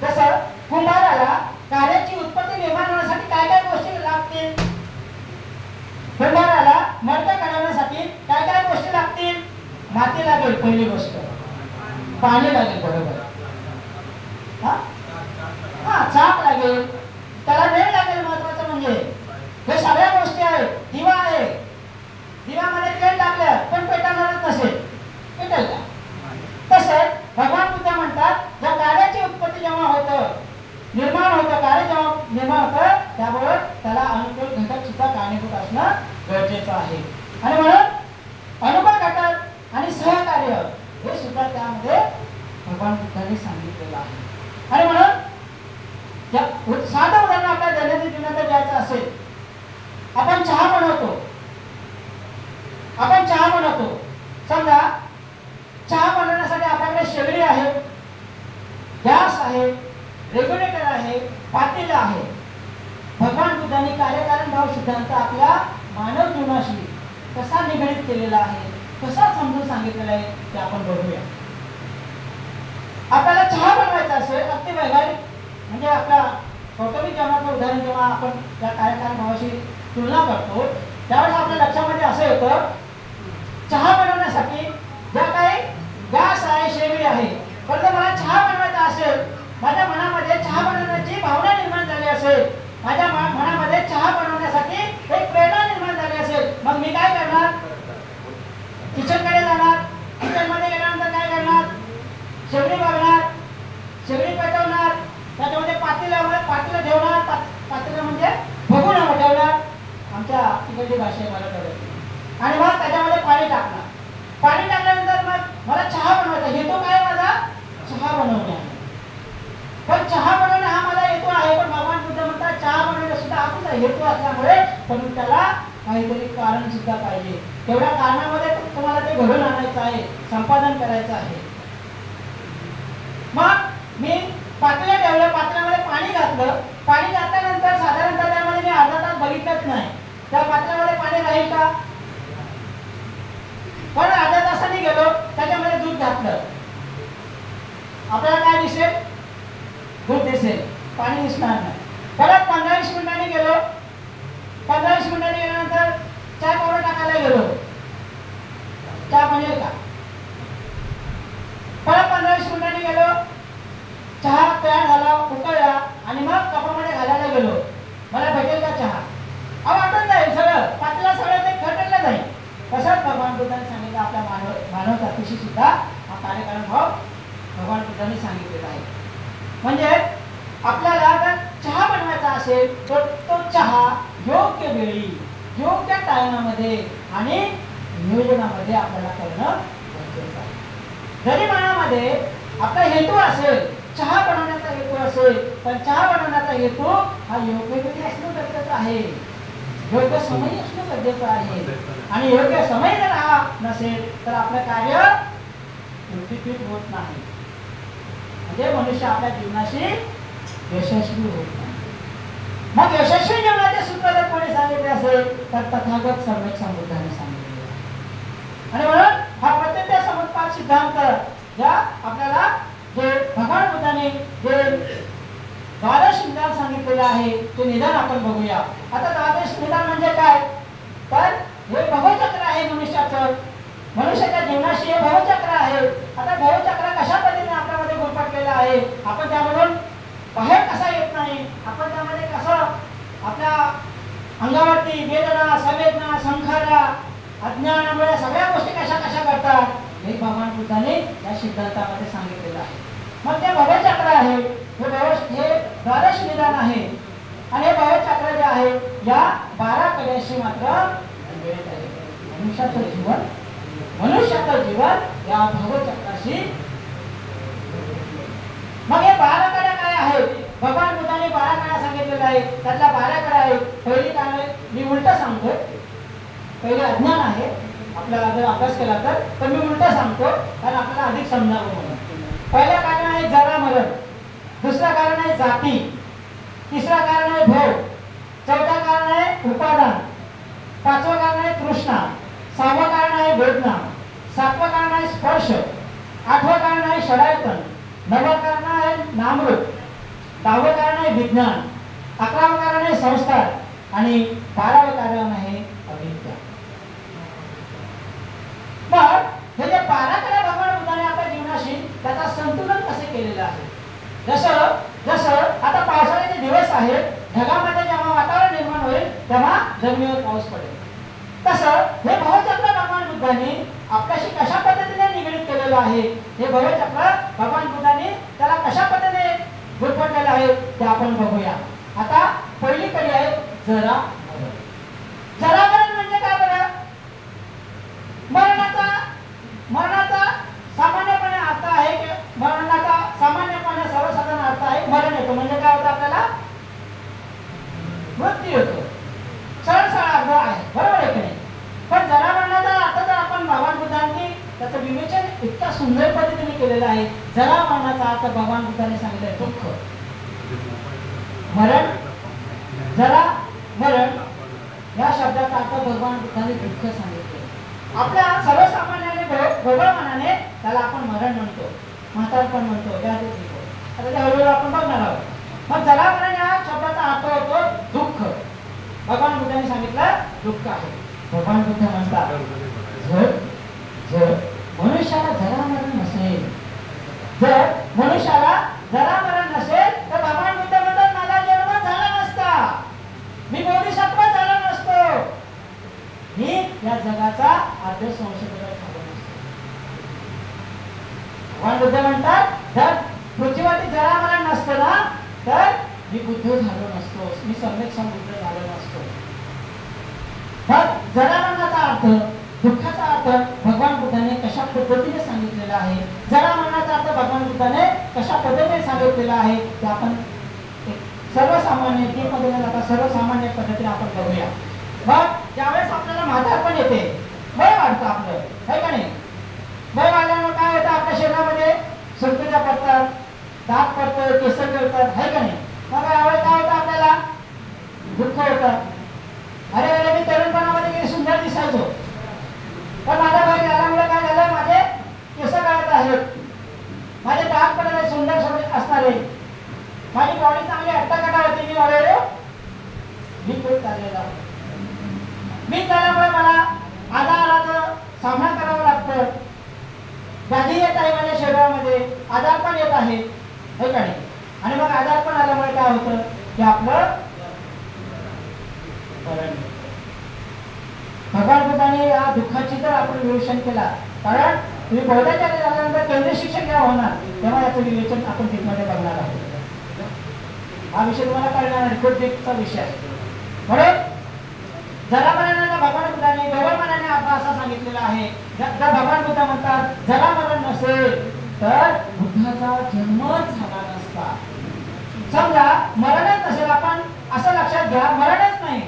तसं कुंभाराला कार्याची उत्पत्ती निर्माण होण्यासाठी काय काय गोष्टी लागतील. पहिली गोष्ट पाणी लागेल बरोबर, चाप लागेल, त्याला वेळ लागेल. महत्वाचं म्हणजे हे सगळ्या गोष्टी आहेत. दिवा आहे, दिव्यामध्ये तेल टाकलं पण पेटणारच नसेल, पेटेल का? तसेच भगवान बुद्ध म्हणतात ज्या कार्याची उत्पत्ती जेव्हा होतं, निर्माण होतं, कार्य जेव्हा निर्माण होतं, त्याबरोबर त्याला अनुकूल घटक सुद्धा कारणीभूत असणं गरजेचं आहे. आणि म्हणून अनुकूल घटक आणि सहकार्य हे सुद्धा त्यामध्ये भगवान बुद्धांनी सांगितलेलं आहे. आणि म्हणून साधं उदाहरण आपल्या दैनंदिन जीवनात द्यायचं असेल, आपण चहा बनवतो, समजा चहा बनवण्यासाठी आपल्याकडे शेगडी आहे, गॅस आहे, रेग्युलेटर आहे, पातेलं आहे. भगवान बुद्धांनी कार्यकारण भाव सिद्धांत आपल्या मानव जीवनाशी कसा निगडीत केलेला आहे, कसा समजून सांगितलेला आहे ते आपण बघूया. आपल्याला चहा बनवायचा असेल, अगदी वैज्ञानिक म्हणजे आपल्या कौटुंबिक जीवनाचं उदाहरण जेव्हा आपण त्या कार्यकारण भावाशी तुलना करतो त्यावेळेस आपल्या लक्षामध्ये असं येतं, चहा बनवण्यासाठी ज्या काही गॅस आहे, शेगडी आहे, पण जर मला चहा बनवायचा असेल, माझ्या मनामध्ये चहा बनवण्याची भावना निर्माण झाली असेल, माझ्या मनामध्ये चहा बनवण्यासाठी एक प्रेरणा निर्माण झाली असेल, मग मी काय करणार? किचनकडे जाणार, किचनमध्ये गेल्यानंतर काय करणार? शेगडी बघणार, शेगडी पेटवणार, त्याच्यामध्ये पातेलं ठेवणार, पातेलं म्हणजे भगुना ठेवणार, आमच्या तिकडची भाषा आहे मला कळत, आणि मग त्याच्यामध्ये पाणी टाकणार. पाणी टाकल्यानंतर मग मला चहा बनवायचा हेतू काय? माझा चहा बनवणे आहे. पण चहा बनवणे हा माझा हेतू आहे, पण भगवान बुद्ध म्हणतात चहा बनवणे सुद्धा हा तुझा हेतू असल्यामुळे पण त्याला काहीतरी कारण सुद्धा पाहिजे. तेवढ्या कारणामध्ये तुम्हाला ते घडून आणायचं आहे, संपादन करायचं आहे. मग मी पातेलं ठेवलं, पातेल्यामध्ये पाणी घातलं, पाणी घातल्यानंतर साधारणतः त्यामध्ये मी अर्धा तास बघितलंच नाही, त्या पातेल्यामध्ये पाणी राहील का? पण अर्ध्या तासाने गेलो, त्याच्यामध्ये दूध घातलं, आपल्याला काय दिसेल? दूध दिसेल, पाणी दिसणार नाही. परत 15-20 मिनिटांनी गेलो, 15-20 मिनिटांनी गेल्यानंतर चहा पावडर टाकायला गेलो, चहा बनेल का? परत 15-20 मिनिटांनी गेलो, चहा तयार झाला, उकळला, आणि मग कपामध्ये घालायला गेलो, मला भेटेल का चहा? वाटून जाईल सगळं, पातेलं सगळं ते खरडलं जाईल. तसंच भगवान बुद्धांनी सांगितलं आपल्या मानव जातीशी सुद्धा हा कार्यकारण भाव भगवान बुद्धांनी सांगितलेला आहे. म्हणजे आपल्याला जर चहा बनवायचा असेल तर तो चहा योग्य वेळी, योग्य टायमामध्ये आणि नियोजनामध्ये आपल्याला करणं गरजेचं आहे. जरी मनामध्ये आपला हेतू असेल, चहा बनवण्याचा हेतू असेल, पण चहा बनवण्याचा हेतू हा योग्य वेळी असणं गरजेचं आहे, योग्य समय असणं गरजेचं आहे. आणि योग्य समय जर हा नसेल तर आपलं कार्य यशस्वी होत नाही, म्हणजे मनुष्य आपल्या जीवनाशी यशस्वी होत नाही. मग यशस्वी जीवनाचे सूत्र जर कोणी सांगितले असेल तर तथागत सम्यक संबुद्धाने सांगितले आहे. आणि म्हणून हा प्रत्यक्ष समुत्पाद सिद्धांत या आपल्याला जे भगवान बुद्धाने जे द्वादश निदान सांगितलेलं आहे ते निदान आपण बघूया. आता द्वादश निदान म्हणजे काय? तर हे भवचक्र आहे मनुष्याचं, मनुष्याच्या जीवनाशी हे भवचक्र आहे. आता भवचक्र कशा पद्धतीने आपल्यामध्ये गुरफटलेलं आहे, आपण त्यामधून बाहेर कसा येत नाही, आपण त्यामध्ये कसं आपल्या अंगावरती वेदना, संवेदना, संखारा, अज्ञानामुळे सगळ्या गोष्टी कशा कशा करतात हे भगवान बुद्धाने या सिद्धांतामध्ये सांगितलेलं आहे. मग ते भवचक्र आहे, हे द्वादश निदान आहे. आणि हे भवचक्र जे आहे या 12 कड्याशी मात्र निगडीत आहे. मनुष्याचं जीवन या भवचक्राशी. मग हे 12 कड्या काय आहेत? भगवान बुद्धाने 12 कड्या सांगितलेल्या आहेत. त्यातल्या 12 कड्या आहेत. पहिली काय आहे मी उलट सांगतो, पहिले अज्ञान आहे. आपल्याला जर अभ्यास केला तर मी उलट सांगतो कारण आपल्याला अधिक समजावं म्हणून. पहिलं कारण आहे जरा मरण, दुसरं कारण आहे जाती, तिसरं कारण आहे भोग, चौथं कारण आहे उपादान, पाचवं कारण आहे तृष्णा, सहावं कारण आहे वेदना, सातवं कारण आहे स्पर्श, आठवं कारण आहे षडायतन, नववं कारण आहे नामरूप, 10वं कारण आहे विज्ञान, 11वं कारण आहे संस्कार आणि 12वं कारण आहे अविद्या. मग हे जे 12 कारण भगवान जमिनीवर पाऊस पडेल. तसं हे भवचक्र भगवान बुद्धांनी आपल्याशी कशा पद्धतीने निगडीत केलेलं आहे, हे भवचक्र भगवान बुद्धांनी त्याला कशा पद्धतीने गुरफटलेलं आहे ते आपण बघूया. आता पहिली कडी आहे जरा मरण म्हणजे काय बरं? मरणाचा सामान्यपणे अर्थ आहे की मरणाचा सामान्यपणे सर्वसाधारण अर्थ आहे मरण येतो म्हणजे काय होतं आपल्याला मृत्यू येतो. सरळ अर्थ आहे, बरोबर आहे की नाही? पण जरा मरणाचा अर्थ जर आपण भगवान बुद्धांनी त्याचं विवेचन इतक्या सुंदर पद्धतीने केलेलं आहे. जरा मरणाचा अर्थ भगवान बुद्धांनी सांगितलंय दुःख. मरण जरा मरण या शब्दाचा अर्थ भगवान बुद्धांनी दुःख सांगितले. आपल्या सर्वसामान्याने ढोबळ मनाने त्याला आपण मरण म्हणतो, म्हातारपण म्हणतो, व्याधी म्हणतो. आता ते हळूहळू आपण बघणार आहोत. मग जरा मरण या शब्दाचा अर्थ होतो दुःख. भगवान बुद्धांनी सांगितलं दुःख आहे. भगवान बुद्ध म्हणतात जर मनुष्याला जरा मरण नसेल, जर मनुष्याला जरा मरण नसेल तर भगवान बुद्ध म्हणतात माझा जन्म झाला नसता, मी बोधिसत्व झाला नसतो, मी या जगाचा आद्य संशोधक झालो नसतो. भगवान बुद्ध म्हणतात जर पृथ्वीवरती जरा मरण नसतं ना तर मी बुद्ध झालो नसतो, मी सम्यक समृद्ध झालो नसतो. मग जरा मरणाचा अर्थ दुःखाचा अर्थ भगवान बुद्धाने कशा पद्धतीने सांगितलेला आहे, जरा मरणाचा अर्थ भगवान बुद्धाने कशा पद्धतीने सांगितलेला आहे ते आपण सर्वसामान्य सर्वसामान्य पद्धतीने आपण बघूया. मग ज्यावेळेस आपल्याला म्हातारपण येते, वय वाढतं आपलं, है का नाही? वय वाढल्यामुळे काय होतं आपल्या शरीरामध्ये सुरकुत्या पडतात, दात पडतं, केस गळतात, है का नाही? मग यावेळेस काय होतं आपल्याला दुःख होतं. अरे मी तरुणपणामध्ये किती सुंदर दिसायचो, पण माझा वय झाल्यामुळे काय झालं, माझे केस गळत आहेत, माझे दात पडत सुंदर असणारे, माझी बॉडी चांगली हट्टाकटा होती, मी हळूहळू मी खूप चाललेला होतो. मी त्यामुळे मला आजाराचा सामना करावा लागतो, व्याधी येत आहे माझ्या शरीरामध्ये, आजार पण येत आहे, हे का नाही? आणि मग आजार पण आल्यामुळे काय होतं की आपलं भगवान बुद्धाने या दुःखाची जर आपण विवेचन केला, कारण तुम्ही बौद्धाचार्य झाल्यानंतर केंद्रीय शिक्षक जेव्हा होणार तेव्हा याचं विवेचन आपण डीपमध्ये बघणार आहोत. हा विषय तुम्हाला कळणार नाही, खूप डीपचा विषय आहे. म्हणून जरा मरणाला भगवान बुद्धाने ढोबळ मनाने असा सांगितलेला आहे. जर भगवान बुद्ध म्हणतात जरा मरण नसेल तर बुद्धाचा जन्मच झाला नसता. समजा मरणच नसेल, आपण असं लक्षात घ्या मरणच नाही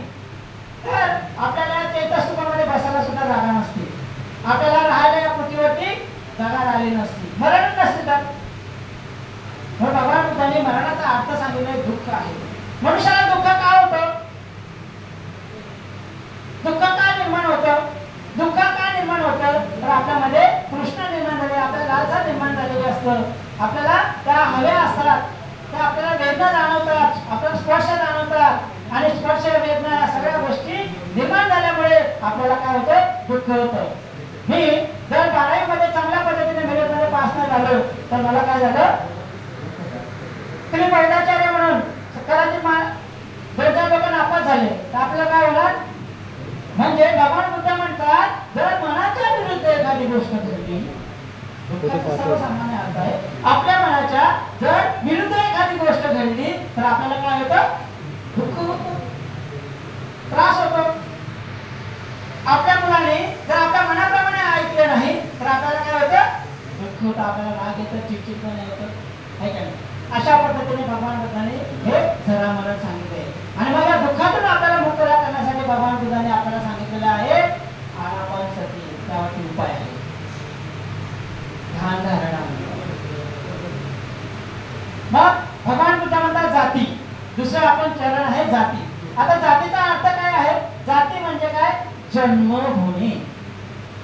तर आपल्याला चैतस्तूपामध्ये बसायला सुद्धा जागा नसते, आपल्याला राहायला या पृथ्वीवरती जागा राहिली नसती, मरणच नसते तर. भगवान बुद्धाने मरणाचा अर्थ सांगितलं दुःख आहे. मनुष्याला दुःख का होतं? दुःख का निर्माण होतं? दुःख का निर्माण होतं तर आपल्यामध्ये तृष्णा निर्माण झाली, आपल्याला लालसा निर्माण झालेली असतं, आपल्याला त्या हव्या असतात, त्या आपल्याला वेदना जाणवतात, आपल्याला स्पर्श जाणवतात आणि स्पर्श वेदना या सगळ्या गोष्टी निर्माण झाल्यामुळे आपल्याला काय होतं दुःख होतं. मी जर 12वी मध्ये चांगल्या पद्धतीने मेरिटमध्ये पास नाही झालो तर मला काय झालं, तुम्ही बौद्धाचार्य म्हणून कदाचित दोन-चार लोक नापास झाले तर आपल्याला काय होणार? म्हणजे भगवान बुद्ध म्हणतात जर मनाच्या विरुद्ध एखादी गोष्ट घडली, दुःखाचा सर्वसामान्य अर्थ आहे, आपल्या मनाच्या जर विरुद्ध एखादी गोष्ट घडली तर आपल्याला काय होतं? दुःख होतं, त्रास होतो. आपल्या मुलाने जर आपल्या मनाप्रमाणे ऐकलं नाही तर आपल्याला काय होतं? दुःख होतं, आपल्याला राग येतं, चिडचिडपणा येतं, है का नाही? अशा पद्धतीने भगवान बुद्धाने हे जरा मरण सांगितले. आणि मग या दुःखातून आपल्याला मुक्त करण्यासाठी भगवान बुद्धाने आपल्याला सांगितलेलं आहे आनापानसती, त्यावरती उपाय आहे, ध्यान धारणा. मग भगवान बुद्ध म्हणतात जाती, दुसरं आपण चरण आहे जाती. आता जातीचा अर्थ काय आहे? जाती म्हणजे काय? जन्म होणे.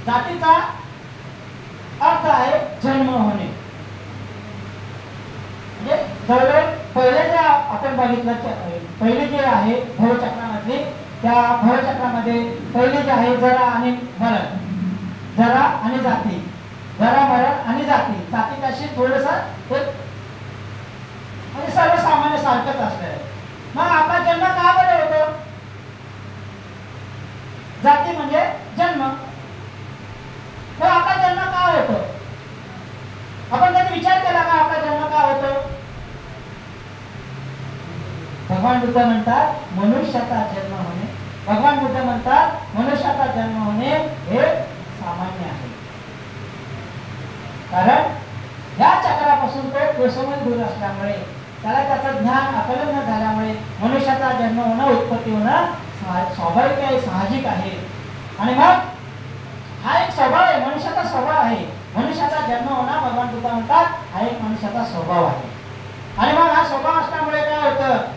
जातीचा अर्थ आहे जन्म होणे. म्हणजे जवळजवळ पहिले जे आपण बघितलं, पहिले जे आहे भवचक्रामधले, त्या भवचक्रामध्ये पहिले जे आहे जरा आणि मरण, जरा आणि जाती, जरा मरण आणि जाती. जाती कशी थोडस म्हणजे सर्वसामान्य सारखंच असलं. मग आपला जन्म का बरं होतो? जाती म्हणजे जन्म. तर आपला जन्म का होतो? आपण कधी विचार केला का आपला जन्म का होतो? भगवान बुद्ध म्हणतात मनुष्याचा जन्म होणे, भगवान बुद्ध म्हणतात मनुष्याचा जन्म होणे हे सामान्य आहे. कारण या चक्रापासून तो कोसमूल दूर असल्यामुळे, त्याला त्याचं ज्ञान आकलन न झाल्यामुळे मनुष्याचा जन्म होणं, उत्पत्ती होणं स्वाभाविक आहे, साहजिक आहे. आणि मग हा एक स्वभाव आहे, मनुष्याचा स्वभाव आहे. मनुष्याचा जन्म होणं भगवान बुद्ध म्हणतात हा एक मनुष्याचा स्वभाव आहे. आणि मग हा स्वभाव असल्यामुळे काय होतं?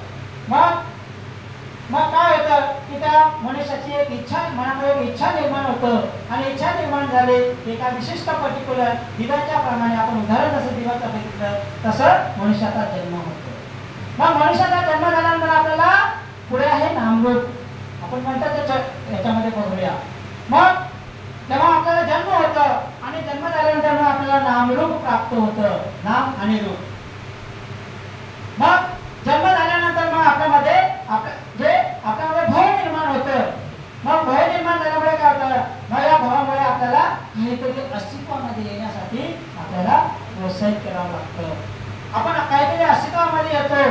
मग काय होतं की त्या मनुष्याची एक इच्छा, मनामध्ये एक इच्छा निर्माण होतं. आणि इच्छा निर्माण झाली एका विशिष्ट पर्टिक्युलर दिव्याच्या प्रमाणे, आपण उदाहरण जसं दिव्याचं बघितलं तसं मनुष्याचा जन्म होतो. मग मनुष्याचा जन्म झाल्यानंतर आपल्याला पुढे आहे नामरूप. आपण म्हणतात याच्यामध्ये बघूया. मग तेव्हा आपल्याला जन्म होतं आणि जन्म झाल्यानंतर मग आपल्याला नामरूप प्राप्त होतं, नाम आणि रूप. मग जन्म झाल्यानंतर मग आपल्यामध्ये आपल्यामध्ये भव निर्माण होतं. मग भव निर्माण झाल्यामुळे काय होतं? मग या भवामुळे आपल्याला काहीतरी अस्तित्वामध्ये येण्यासाठी आपल्याला प्रोत्साहित करावं लागतं. आपण काहीतरी अस्तित्वामध्ये येतो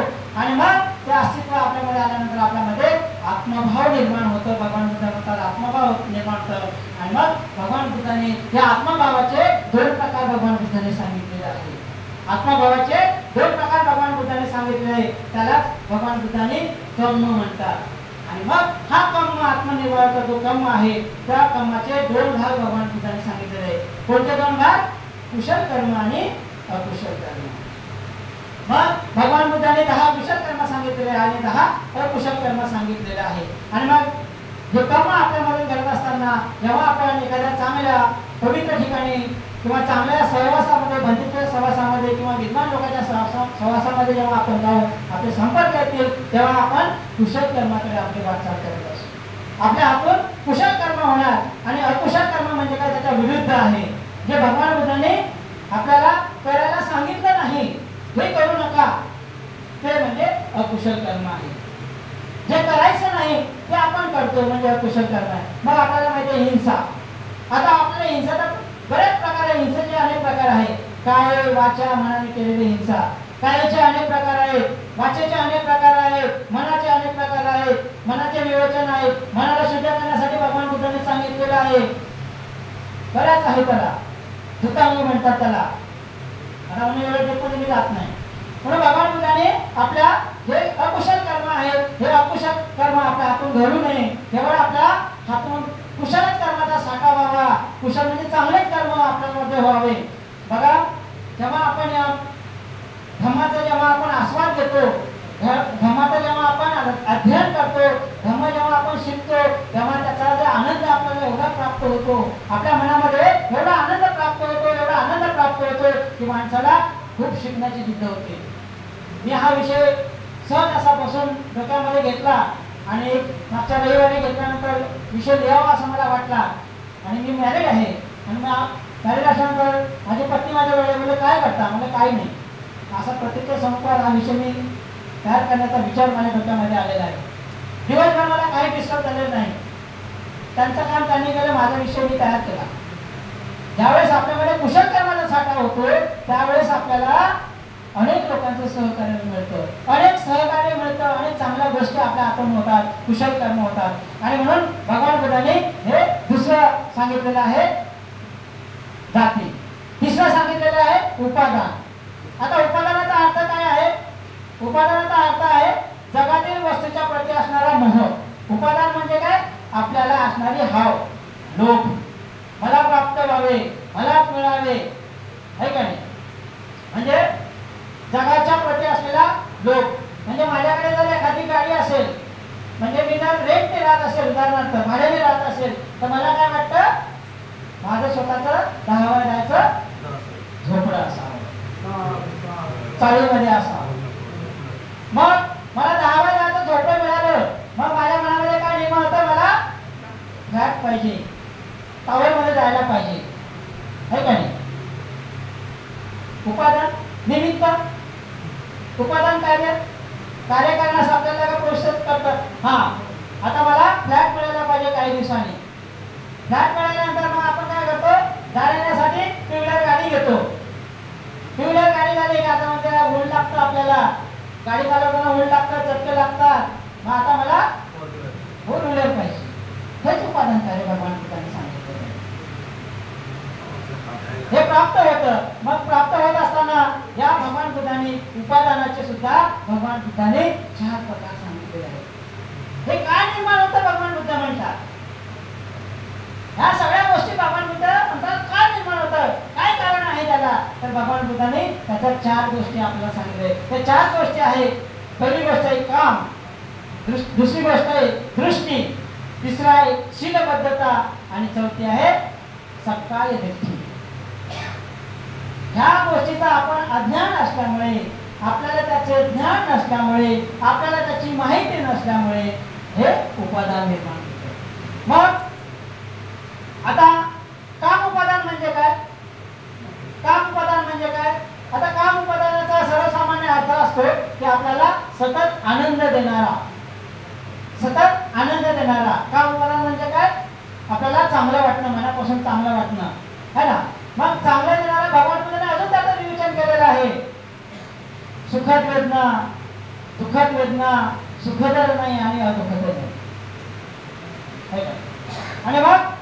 आणि मग ते अस्तित्व आपल्यामध्ये आल्यानंतर आपल्यामध्ये आत्मभाव निर्माण होतं. भगवान बुद्ध म्हणतात आत्मभाव निर्माण होतं. आणि मग भगवान बुद्धाने या आत्मभावाचे 2 प्रकार भगवान बुद्धाने सांगितलेले आहेत. आत्मभावाचे 2 प्रकार भगवान बुद्धाने सांगितले आहे. त्याला भगवान बुद्धाने कर्म म्हणतात. आणि मग हा कर्म आत्मनिर्वाहाचा जो कर्म आहे त्या कर्माचे 2 भाग भगवान बुद्धाने सांगितलेले आहे. कोणते 2 भाग? कुशल कर्म आणि अकुशल कर्म. मग भगवान बुद्धाने 10 कुशल कर्म सांगितलेले आणि 10 अकुशल कर्म सांगितलेले आहे. आणि मग जे कर्म आपल्यामध्ये करत असताना जेव्हा आपण एखाद्या चांगल्या पवित्र ठिकाणी किंवा चांगल्या सहवासामध्ये, बंधुत्व सहवासामध्ये किंवा विद्वान लोकांच्या सहवासामध्ये जेव्हा आपण जाऊ, आपले संपर्क येतील, तेव्हा आपण कुशल कर्माकडे आपली वाटचाल करत असतो. आपल्या हातून कुशल कर्म होणार. आणि अकुशल कर्म म्हणजे काय? त्याच्या विरुद्ध आहे. जे भगवान बुद्धाने आपल्याला करायला सांगितलं नाही, हे करू नका, ते म्हणजे अकुशल कर्म आहे. जे करायचं नाही ते आपण करतो म्हणजे अकुशल कर्म आहे. मग आपल्याला माहिती आहे हिंसा. आता आपल्याला हिंसाचा बरेच प्रकार आहे. हिंसेचे अनेक प्रकार आहेत. काय, वाचा, मनाने केलेली हिंसा. कायाचे अनेक प्रकार आहेत, वाचेचे अनेक प्रकार आहेत, मनाचे अनेक प्रकार आहेत, मनाचे विवेचन आहेत. मनाला शुद्ध करण्यासाठी भगवान बुद्धाने सांगितलेलं आहे. बऱ्याच आहे त्याला, धुतांगी म्हणतात त्याला. आता मी जात नाही. म्हणून भगवान बुद्धाने आपल्या जे अकुशल कर्म आहेत, हे अकुशल कर्म आपल्या हातून घडू नये. केवळ आपल्या हातून कुशलच कर्माचा साठा व्हावा. कुशल म्हणजे चांगलेच कर्म आपल्यामध्ये व्हावे. बघा, जेव्हा आपण या धम्माचा जेव्हा आपण आस्वाद घेतो, धम्माचा जेव्हा आपण अध्ययन करतो, धम्म जेव्हा आपण शिकतो, तेव्हा त्याचा जो आनंद आपल्याला एवढा प्राप्त होतो, आपल्या मनामध्ये एवढा आनंद प्राप्त होतो, एवढा आनंद प्राप्त होतो की माणसाला खूप शिकण्याची जिद्द होते. मी हा विषय सहज असा बसून डोक्यामध्ये घेतला आणि मागच्या रविवारी घेतल्यानंतर विषय लिहावा असं मला वाटला. आणि मी मॅरिड आहे. आणि मॅरिड असल्यानंतर माझी पत्नी माझ्या वेळेमध्ये काय करता? मला काही नाही. असा प्रत्येक संस्कार हा विषय मी तयार करण्याचा विचार माझ्या डोक्यामध्ये आलेला आहे. दिवसभर मला काही डिस्टर्ब झालेलं नाही. त्यांचं काम त्यांनी केलं, माझा विषय मी तयार केला. ज्यावेळेस आपल्याकडे कुशल कर्माचा साठा होतो त्यावेळेस आपल्याला अनेक लोकांचं सहकार्य मिळतं, अनेक सहकार्य मिळतं, अनेक चांगल्या गोष्टी आपल्या हातून होतात, कुशल कर्म होतात. आणि म्हणून भगवान बुद्धाने हे दुसरं सांगितलेलं आहे जाती. तिसरं सांगितलेलं आहे उपादान. आता उपादानाचा अर्थ काय आहे? उपादानाचा अर्थ आहे जगातील वस्तूच्या प्रती असणारा मोह. उपादान म्हणजे काय? आपल्याला असणारी हाव, लोभ. मला प्राप्त व्हावे, मला मिळावे, आहे का नाही? म्हणजे जगाच्या प्रती असलेला लोभ. म्हणजे माझ्याकडे जर एखादी गाडी असेल, म्हणजे मी जर रेंटने राहत असेल, उदाहरणार्थ भाड्याने राहत असेल, तर मला काय वाटतं? माझं स्वतःचं 10 जायचं झोपडं असावं, चाळीमध्ये असावं. मग मला 10 जायचं झोपडं मिळालं, मग माझ्या मनामध्ये काय निर्माण होतं? मला फ्लॅट पाहिजे, टावरमध्ये जायला पाहिजे, आहे का नाही? उपादान निमित्त, उपादान कार्य करण्यास आपल्याला प्रोत्साहित करतात. हा, आता मला फ्लॅट मिळायला पाहिजे काही दिवसांनी. झाड पडल्यानंतर मग आपण काय करतो, जाण्यासाठी टू व्हीलर गाडी घेतो. टू व्हीलर गाडी झाली का आता म्हणजे ऊन लागतं आपल्याला, गाडी चालवताना ऊन लागतं, चटके लागतात. मग आता मला फोर व्हीलर पाहिजे. हेच उत्पादन कार्य भगवान बुद्धांनी सांगितलं. हे प्राप्त होतं. मग प्राप्त होत असताना या भगवान बुद्धांनी उपादानाचे सुद्धा भगवान बुद्धांनी 4 प्रकार सांगितलेले आहेत. हे काय निर्माण होतं भगवान बुद्ध म्हणतात. ह्या सगळ्या गोष्टी भगवान बुद्ध म्हणतात का निर्माण होतं, काय कारण आहे त्याला. तर भगवान बुद्धांनी त्याच्या 4 गोष्टी आपल्याला सांगितले. त्या 4 गोष्टी आहेत. पहिली गोष्ट आहे काम, दुसरी गोष्ट आहे दृष्टी, तिसरा आहे शीलबद्धता आणि चौथी आहे सकाय दृष्टी. ह्या गोष्टीचा आपण अज्ञान असल्यामुळे, आपल्याला त्याचे ज्ञान नसल्यामुळे, आपल्याला त्याची माहिती नसल्यामुळे हे उपादान निर्माण होते. मग आता काम उपादान म्हणजे काय, काम उपादान म्हणजे काय. आता काम उपादानाचा सर्वसामान्य अर्थ असतो की आपल्याला सतत आनंद देणारा, सतत आनंद देणारा. काम उपादान म्हणजे काय, आपल्याला चांगलं वाटणं, मनापासून चांगलं वाटणं है ना. मग चांगलं देणारा भगवान बुद्धाने अजून त्याचं विवेचन केलेलं आहे. सुखद वेदना, दुःखद वेदना, सुखद नाही आणि अदुःखद नाही. आणि मग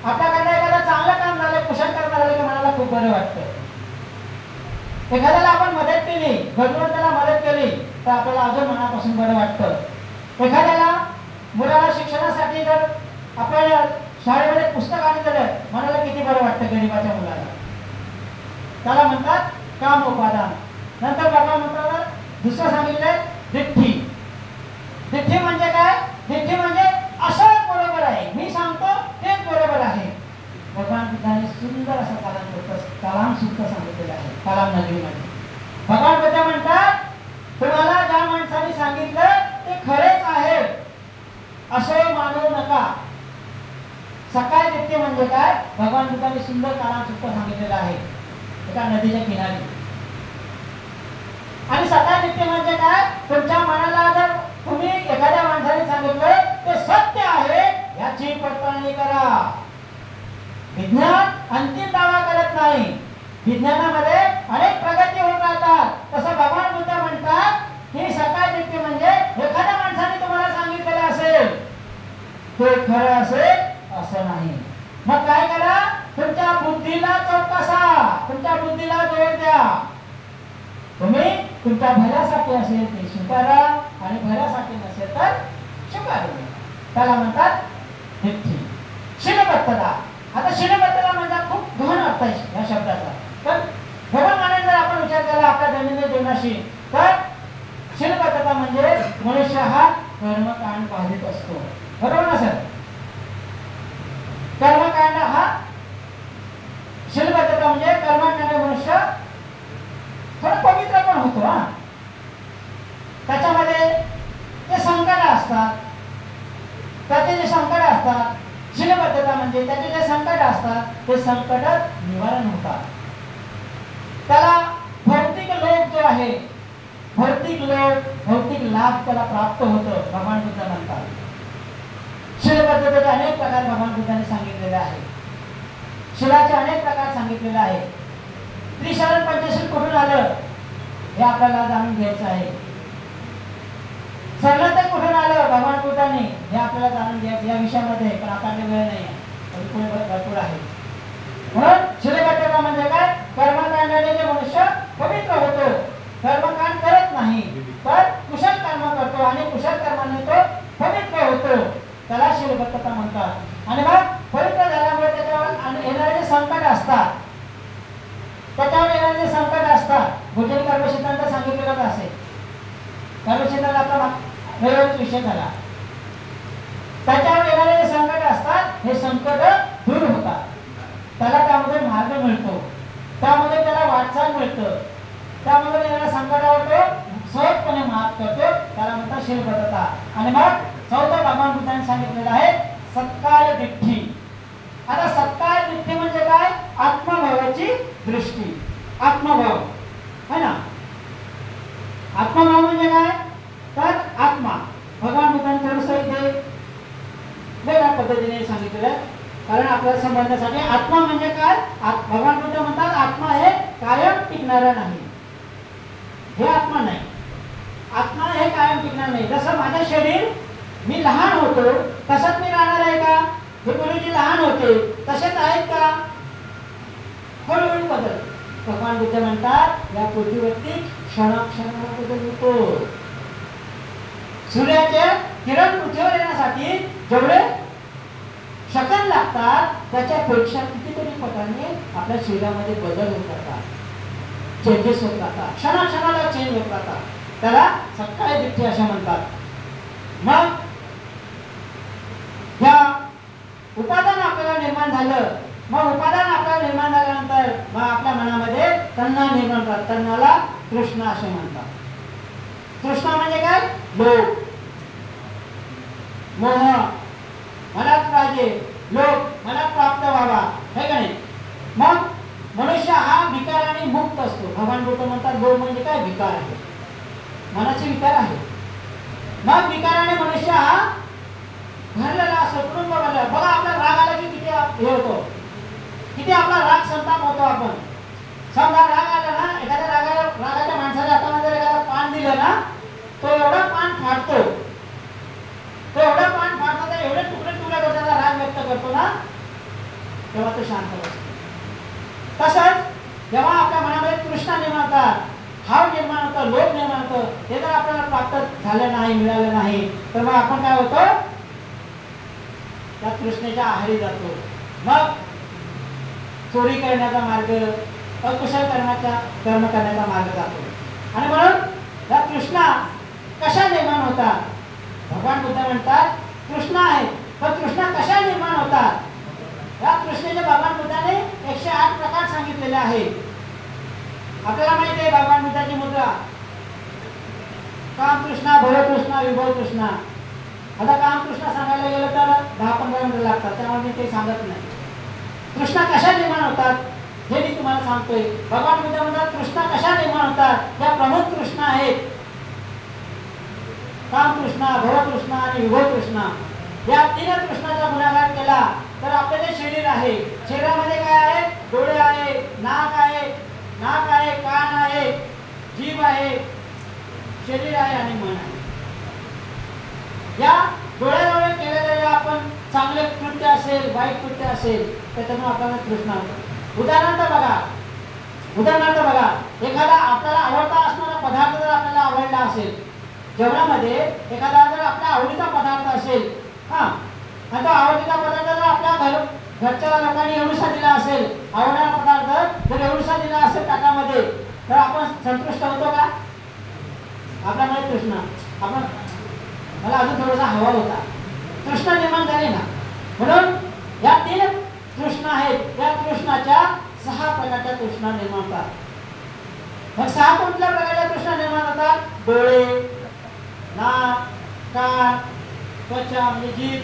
आपल्याकडे एखादं चांगलं काम झालं, कुशल कर्म झालं की मनाला खूप बरं वाटतं. एखाद्याला आपण मदत केली, भगवंताला मदत केली तर आपल्याला अजून मनापासून बरं वाटतं. एखाद्याला मुलाला शिक्षणासाठी जर आपण शाळेमध्ये पुस्तक आणून दिलं, मनाला किती बरं वाटतं गरीबाच्या मुलाला. त्याला म्हणतात काम उपादान. नंतर बाबा म्हणतात दुसरं सांगितलंय दिठ्ठी. दिठ्ठी म्हणजे काय, दिठ्ठी म्हणजे असं बरोबर आहे, मी सांगतो तेच बरोबर आहे. भगवान बुद्धाने सुंदर असं कलाम सूत्र सांगितलेलं आहे कलाम नगरीमध्ये. भगवान बुद्ध म्हणतात तुम्हाला ज्या माणसाने सांगितलं ते खरेच आहे असं मानू नका. सकाळ दिठ्ठी म्हणजे काय, भगवान बुद्धाने सुंदर कलाम सूत्र सांगितलेलं आहे एका नदीच्या किनारी. आणि सकाळ दिठ्ठी म्हणजे काय, तुमच्या मनाला जर तुम्ही एखाद्या माणसाने सांगितलं ते सत्य आहे याची पडताळणी करा. विज्ञान अंतिम दावा करत नाही, विज्ञानामध्ये अनेक प्रगती होत राहतात. तसं भगवान बुद्ध म्हणतात की सकाळ दिठ्ठी म्हणजे एखाद्या माणसाने तुम्हाला सांगितलेलं असेल ते खरं असेल असं नाही. मग काय करा, तुमच्या बुद्धीला चौकसा, तुमच्या बुद्धीला जोर द्या. तुम्ही तुमच्या भल्यासाठी असेल ते स्वीकारा आणि भल्यासाठी नसेल तर स्वीकारू नये. त्याला म्हणतात दिठ्ठी. शीलबद्धता. आता शीलबद्धता म्हणजे खूप गहन अर्थ आहे या शब्दाचा. पण भगवानाने जर आपण विचार केला आपल्या दैनंदिन जीवनाशी तर शीलबद्धता म्हणजे मनुष्य हा कर्मकांड बाधित असतो. बरोबर ना सर. कर्मकांड हा शीलबद्धता म्हणजे कर्मकांड मनुष्य थोडं पवित्र पण होतो. हा त्याच्यामध्ये ते संकट असतात, त्याचे जे संकट असतात, शीलबद्धता म्हणजे त्याचे जे संकट असतात ते संकट निवारण होतात. त्याला भौतिक लोक जो आहे, भौतिक लोक, भौतिक लाभ त्याला प्राप्त होतं. भगवान बुद्ध म्हणतात शीलबद्धतेचे अनेक प्रकार भगवान बुद्धाने सांगितलेले आहेत. शीलाचे अनेक प्रकार सांगितलेले आहेत. त्रिशरण पंचशील कुठून आलं हे आपल्याला जाणून घ्यायचं आहे. सरलता कुठून आलं भगवान बुद्धांनी हे आपल्याला जाणून घ्यायचं या विषयामध्ये, पण आता वेळ नाही भरपूर आहे. म्हणून शीलबद्धता म्हणजे काय, कर्मकांडाने जे मनुष्य पवित्र होतो, कर्मकांड करत नाही तर कुशल कर्म करतो आणि कुशल कर्माने तो पवित्र होतो, त्याला शीलबद्धता म्हणतात. आणि मग पवित्र झाल्यामुळे त्याच्यावर येणारे संकट असतात, त्याच्यावर येणारे संकट असतात. भोजन कर्मसिद्धांत सांगितलेलं असेल. कर्मसिद्धांत आपला वेळच विषय झाला. त्याच्यावर येणारे संकट असतात, हे संकट दूर होतात. त्याला त्यामध्ये मार्ग मिळतो, त्यामध्ये त्याला वाटचाल मिळतं, त्यामध्ये येणाऱ्या संकटावर तो सहजपणे मात करतो. त्याला म्हणतात शीलबद्धता. आणि मग चौथं भगवान बुद्धांनी सांगितलेलं आहे सत्काय दिठ्ठी. आता सत्काय दिठ्ठी म्हणजे काय, आत्मभावाची दृष्टी. आत्मभाव है ना. आत्मभाव म्हणजे काय, तर आत्मा. भगवान बुद्धांनी थोडंसं इथे वेगवेगळ्या पद्धतीने सांगितलेलं आहे. कारण आपल्याला समजण्यासाठी आत्मा म्हणजे काय, भगवान बुद्ध म्हणतात आत्मा हे कायम टिकणारा नाही, हे आत्मा नाही. आत्मा हे कायम टिकणार नाही. जसं माझं शरीर मी लहान होतो तसंच मी राहणार आहे का? हे गुरुजी लहान होते तसेच आहेत का? हळूहळू बदल. भगवान बुद्ध म्हणतात या पृथ्वीवरती क्षणाक्षणाला बदल होतो. सूर्याचे किरण पृथ्वीवर येण्यासाठी जेवढे सेकंद लागतात त्याच्यापेक्षा कितीतरी पटाने आपल्या शरीरामध्ये बदल होत राहतात, चेंजेस होत राहतात, क्षणाक्षणाला चेंज होत राहतात. त्याला सकाळी दिठ्ठी असे म्हणतात. मग ह्या उपादान आपल्याला निर्माण झालं. मग उपादान आपल्याला निर्माण झाल्यानंतर मग आपल्या मनामध्ये तण्णा निर्माण होतात. तण्णाला तृष्णा असे म्हणतात. तृष्णा म्हणजे काय? लोभ, मोह, मनात पाहिजे, लोभ मनात प्राप्त व्हावा, हे का नाही? मग मनुष्य हा विकाराने मुक्त असतो. भगवान बुद्ध म्हणतात लोभ म्हणजे काय? विकार आहे, मनाचे विकार आहे. मग विकाराने मनुष्य हा भरलेला असतो, कुटुंब भरलेला. बघा आपला राग आला की किती हे होतो, किती आपला राग संताप होतो. आपण समजा राग आला ना, एखाद्या रागाच्या माणसाच्या हातामध्ये एखादा पान दिलं ना, तो एवढा पान फाडतो, तो एवढा पान फाडतो, तर एवढे तुकडे तुकडे करतो, त्याचा राग व्यक्त करतो ना, तेव्हा तो शांत होतो. तसंच जेव्हा आपल्या मनामध्ये तृष्णा निर्माण होतात, भाव निर्माण होतं, लोभ निर्माण होतं, हे जर आपल्याला प्राप्त झालं नाही, मिळालं नाही, तर मग आपण काय होतो? त्या तृष्णेच्या आहारी जातो. मग चोरी करण्याचा मार्ग, अकुशल कर्म करण्याचा मार्ग जातो. आणि म्हणून या तृष्णा कशा निर्माण होतात? भगवान बुद्ध म्हणतात तृष्णा आहे, पण तृष्णा कशा निर्माण होतात? या तृष्णेचे भगवान बुद्धाने 108 प्रकार सांगितलेले आहेत. आपल्याला माहिती आहे भगवान बुद्धाची मुद्रा, काम तृष्णा, भव तृष्णा, विभव तृष्णा. आता काम तृष्णा सांगायला गेलं तर 10-15 मिनिटं लागतात, त्यामुळे मी ते सांगत नाही. तृष्णा कशा निर्माण होतात हे मी तुम्हाला सांगतोय. भगवान बुद्ध म्हणतात तृष्णा कशा निर्माण होतात? या प्रमुख तृष्णा आहेत, काम तृष्णा, भव तृष्णा आणि विभव तृष्णा. या 3 तृष्णाचा गुणाकार केला तर आपले जे शरीर आहे, शरीरामध्ये काय आहे? डोळे आहे, नाक आहे, कान आहे, जीभ आहे, शरीर आहे आणि मन आहे. या डोळ्याजवळ केलेले आपण चांगले कृत्य असेल, वाईट कृत्य असेल, त्याच्यामुळे आपल्याला तृष्णा होते. उदाहरणार्थ बघा, एखादा आपल्याला आवडता असणारा पदार्थ जर आपल्याला आवडला असेल, जेवणामध्ये एखादा जर आपल्या आवडीचा पदार्थ असेल, आणि तो आवडीचा पदार्थ जर आपल्या घरच्या लोकांनी एवढूसा दिला असेल, आवडणारा पदार्थ जर एवढूसा दिला असेल ताटामध्ये, तर आपण संतुष्ट होतो का? आपल्यामध्ये तृष्णा, आपण मला अजून थोडासा हवा होता, तृष्णा निर्माण झाली ना. म्हणून या 3 तृष्णा आहेत. त्या तृष्णाच्या 6 प्रकारच्या तृष्णा निर्माण होतात. मग 6 कोणत्या प्रकारच्या तृष्णा निर्माण होतात? डोळे, नाक, कान, त्वचा म्हणजे जीभ,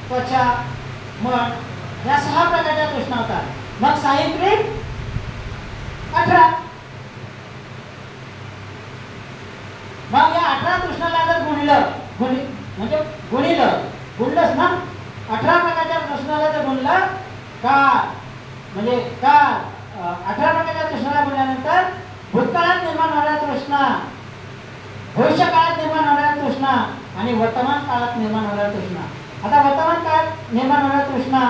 त्वचा, मन, या 6 प्रकारच्या तृष्णा होतात. मग साहित्रिक 18. मग या 18 तृष्णाला जर गुणलंच ना, 18 प्रकारच्या तृष्णाला जर गुणलं काल, म्हणजे काल 18 प्रकारच्या तृष्णाला गुणल्यानंतर भूतकाळात निर्माण होणाऱ्या तृष्णा, भविष्य काळात निर्माण होणाऱ्या तृष्णा आणि वर्तमान काळात निर्माण होणाऱ्या तृष्णा. आता वर्तमान काळात निर्माण होणाऱ्या तृष्णा,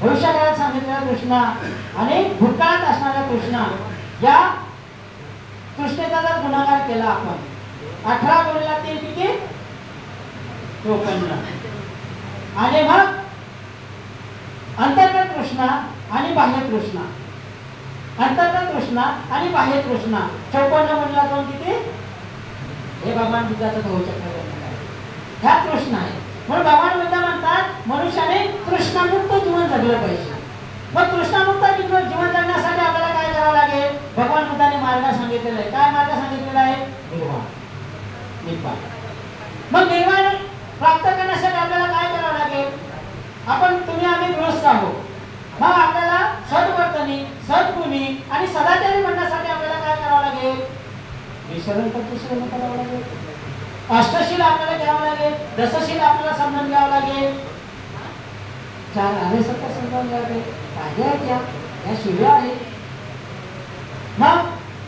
भविष्य काळात सांगितलेल्या तृष्णा आणि भूतकाळात असणाऱ्या तृष्णा, या तृष्णेचा जर गुणाकार केला आपण, 18 गुणिले 3 किती? 54. आणि मग अंतर्गत तृष्णा आणि बाह्य तृष्णा, अंतर्गत तृष्णा आणि बाह्य तृष्णा 54 गुणिले 2 किती? हे भगवान बुद्धाचं होऊ शकतं. ह्या तृष्णा आहे. म्हणून भगवान बुद्ध म्हणतात मनुष्याने तृष्णामुक्त जीवन जगलं पाहिजे. मग तृष्णामुक्त जीवन जगण्यासाठी आपल्याला काय करावं लागेल? भगवान बुद्धाने मार्ग सांगितलेला आहे. काय मार्ग सांगितलेला आहे? निर्वाण. मग निर्वाण प्राप्त करण्यासाठी आपल्याला काय करावं लागेल? तुम्ही आम्ही गृहस्थ आहोत. मग आपल्याला सद्वर्तनी, सद्गुणी आणि सदाचारी बनण्यासाठी आपल्याला काय करावं लागेल? विसरण करावं लागेल. अष्टशील आपल्याला घ्यावं लागेल, दशशील आपल्याला समजून घ्यावं लागेल, 4 आर्यसत्ता समजावून घ्यावं लागेल. काय आहेत या शिव्या आहेत. मग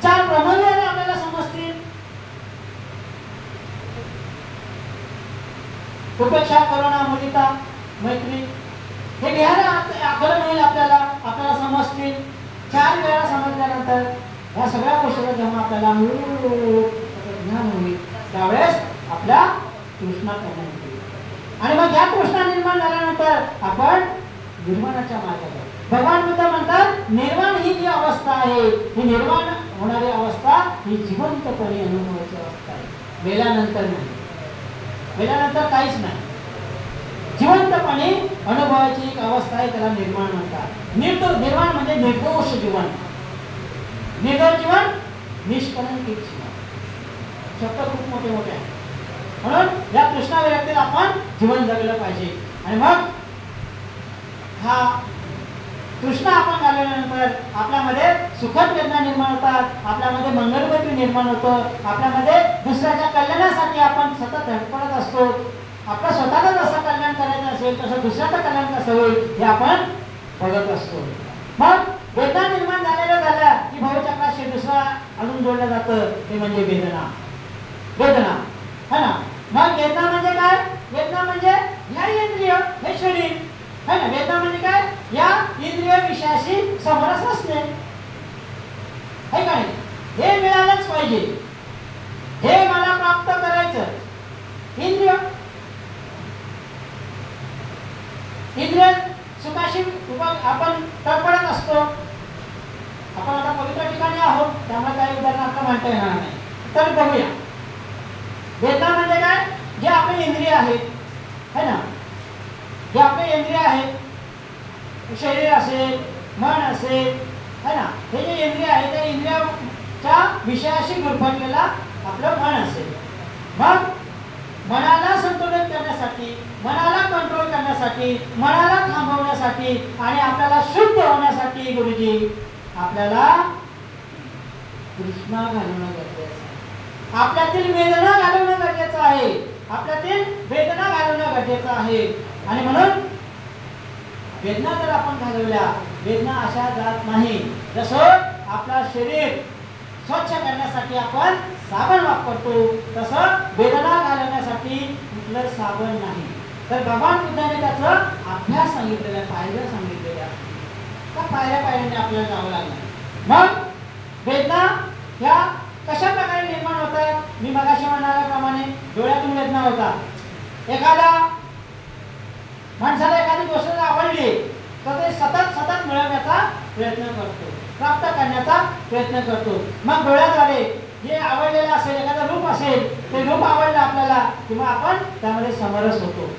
4 ब्रह्मविद्या आपल्याला समजतील. उपेक्षा, करुणा, मुदिता, मैत्री हे घ्यायला आकलन होईल आपल्याला समजतील. 4 वेळा समजल्यानंतर या सगळ्या गोष्टीला जेव्हा आपल्याला ज्ञान होईल त्यावेळेस आपल्या तृष्णा कमी होईल. आणि मग या तृष्णा निर्माण झाल्यानंतर आपण निर्माणाच्या मार्गावर. भगवान बुद्ध म्हणतात निर्वाण ही जी अवस्था आहे ही निर्माण होणारी अवस्था ही जिवंतपणे अनुभवायची अवस्था आहे. वेळानंतर नाही, वेळानंतर काहीच नाही. जिवंतपणे अनुभवायची एक अवस्था आहे, त्याला निर्माण म्हणतात. निर्वाण म्हणजे निर्दोष जीवन, निर्दोष जीवन, निष्कलंकित जीवन. शब्द खूप मोठे मोठे आहेत. म्हणून या तृष्णा विरक्तीत आपण जीवन जगलं पाहिजे. आणि मग हा तृष्णा आपण घालवल्यानंतर आपल्यामध्ये सुखद वेदना निर्माण होतात, आपल्यामध्ये मंगलमैत्री निर्माण होतं, आपल्यामध्ये दुसऱ्याच्या कल्याणासाठी आपण सतत धडपडत असतो. आपलं स्वतःला जसं कल्याण करायचं असेल तसं दुसऱ्याचं कल्याण कसं होईल हे आपण बघत असतो. मग वेदना निर्माण झाल्या की भवचक्राशी दुसरा अजून जोडलं जातं, ते म्हणजे वेदना. वेदना है ना. मग वेदना म्हणजे काय? वेदना म्हणजे ह्या इंद्रिय, हे शरीर है ना. वेदना म्हणजे काय? या इंद्रिय विषयाशी समरस असणे है का नाही. हे मिळालंच पाहिजे, हे मला प्राप्त करायचं. इंद्रिय सुखाशी आपण तडफडत असतो. आपण आता पवित्र ठिकाणी आहोत त्यामुळे काही उदाहरण आपल्याला म्हणता येणार नाही, तर बघूया. वेदना म्हणजे काय? जे आपले इंद्रिय आहेत है ना, जे आपले इंद्रिय आहेत, शरीर असेल, मन असेल है ना, हे जे इंद्रिय आहे त्या इंद्रियाच्या विषयाशी गुरफटलेला आपलं मन असेल. मग मनाला संतुलित करण्यासाठी, मनाला कंट्रोल करण्यासाठी, मनाला थांबवण्यासाठी आणि आपल्याला शुद्ध होण्यासाठी गुरुजी आपल्याला तृष्णा घालवणं गरजेचं आहे. आपल्यातील वेदना घालवणं गरजेचं आहे. आपल्यातील वेदना घालवणं गरजेचं आहे. आणि म्हणून वेदना जर आपण घालवल्या, वेदना अशा जात नाही. जसं आपलं शरीर स्वच्छ करण्यासाठी आपण साबण वापरतो तसं वेदना घालवण्यासाठी कुठलं साबण नाही. तर भगवान बुद्धाने त्याचा अभ्यास सांगितलेला, पायऱ्या सांगितलेल्या, त्या पायऱ्याने आपल्याला जावं लागलं. मग वेदना ह्या कशा प्रकारे निर्माण होतात? मी मगाशी म्हणाल्याप्रमाणे डोळ्यातून वेदना होतात. एखादा माणसाला एखादी गोष्ट आवडली तर ते सतत मिळवण्याचा प्रयत्न करतो, प्राप्त करण्याचा प्रयत्न करतो. मग डोळ्याद्वारे जे आवडलेलं असेल, एखादं रूप असेल, ते रूप आवडलं आपल्याला किंवा आपण त्यामध्ये समरस होतो.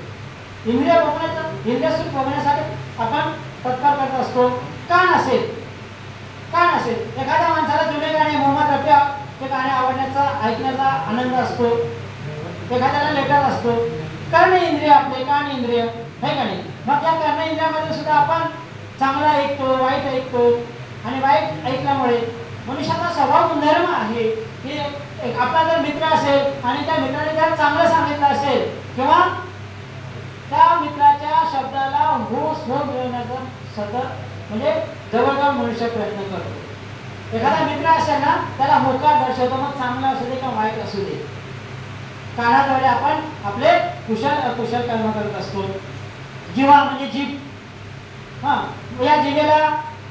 इंद्रिय सुख बघण्यासाठी आपण तत्पर करत असतो. कान असेल, एखाद्या माणसाला जुने गाणे, मोहम्मद रफी ते गाणे आवडण्याचा, ऐकण्याचा आनंद असतो. एखाद्याला लेटर असतो. कर्ण इंद्रिय, आपले कान इंद्रिय है का नाही. मग त्या कर्ण इंद्रियामध्ये सुद्धा आपण चांगलं ऐकतो, वाईट ऐकतो. आणि वाईट ऐकल्यामुळे मनुष्याचा स्वभाव गुणधर्म आहे की आपला जर मित्र असेल आणि त्या मित्राने जर चांगलं सांगितलं असेल किंवा त्या मित्राच्या शब्दाला हो मिळवण्याचा सतत म्हणजे जवळजवळ मनुष्य प्रयत्न करतो. एखादा मित्र असेल ना त्याला होकार दर्शवतो, मग चांगला असू दे किंवा वाईट असू दे. कानाद्वारे आपण आपले कुशल कर्म करत असतो. जिव्हा म्हणजे जीभ, या जिभेला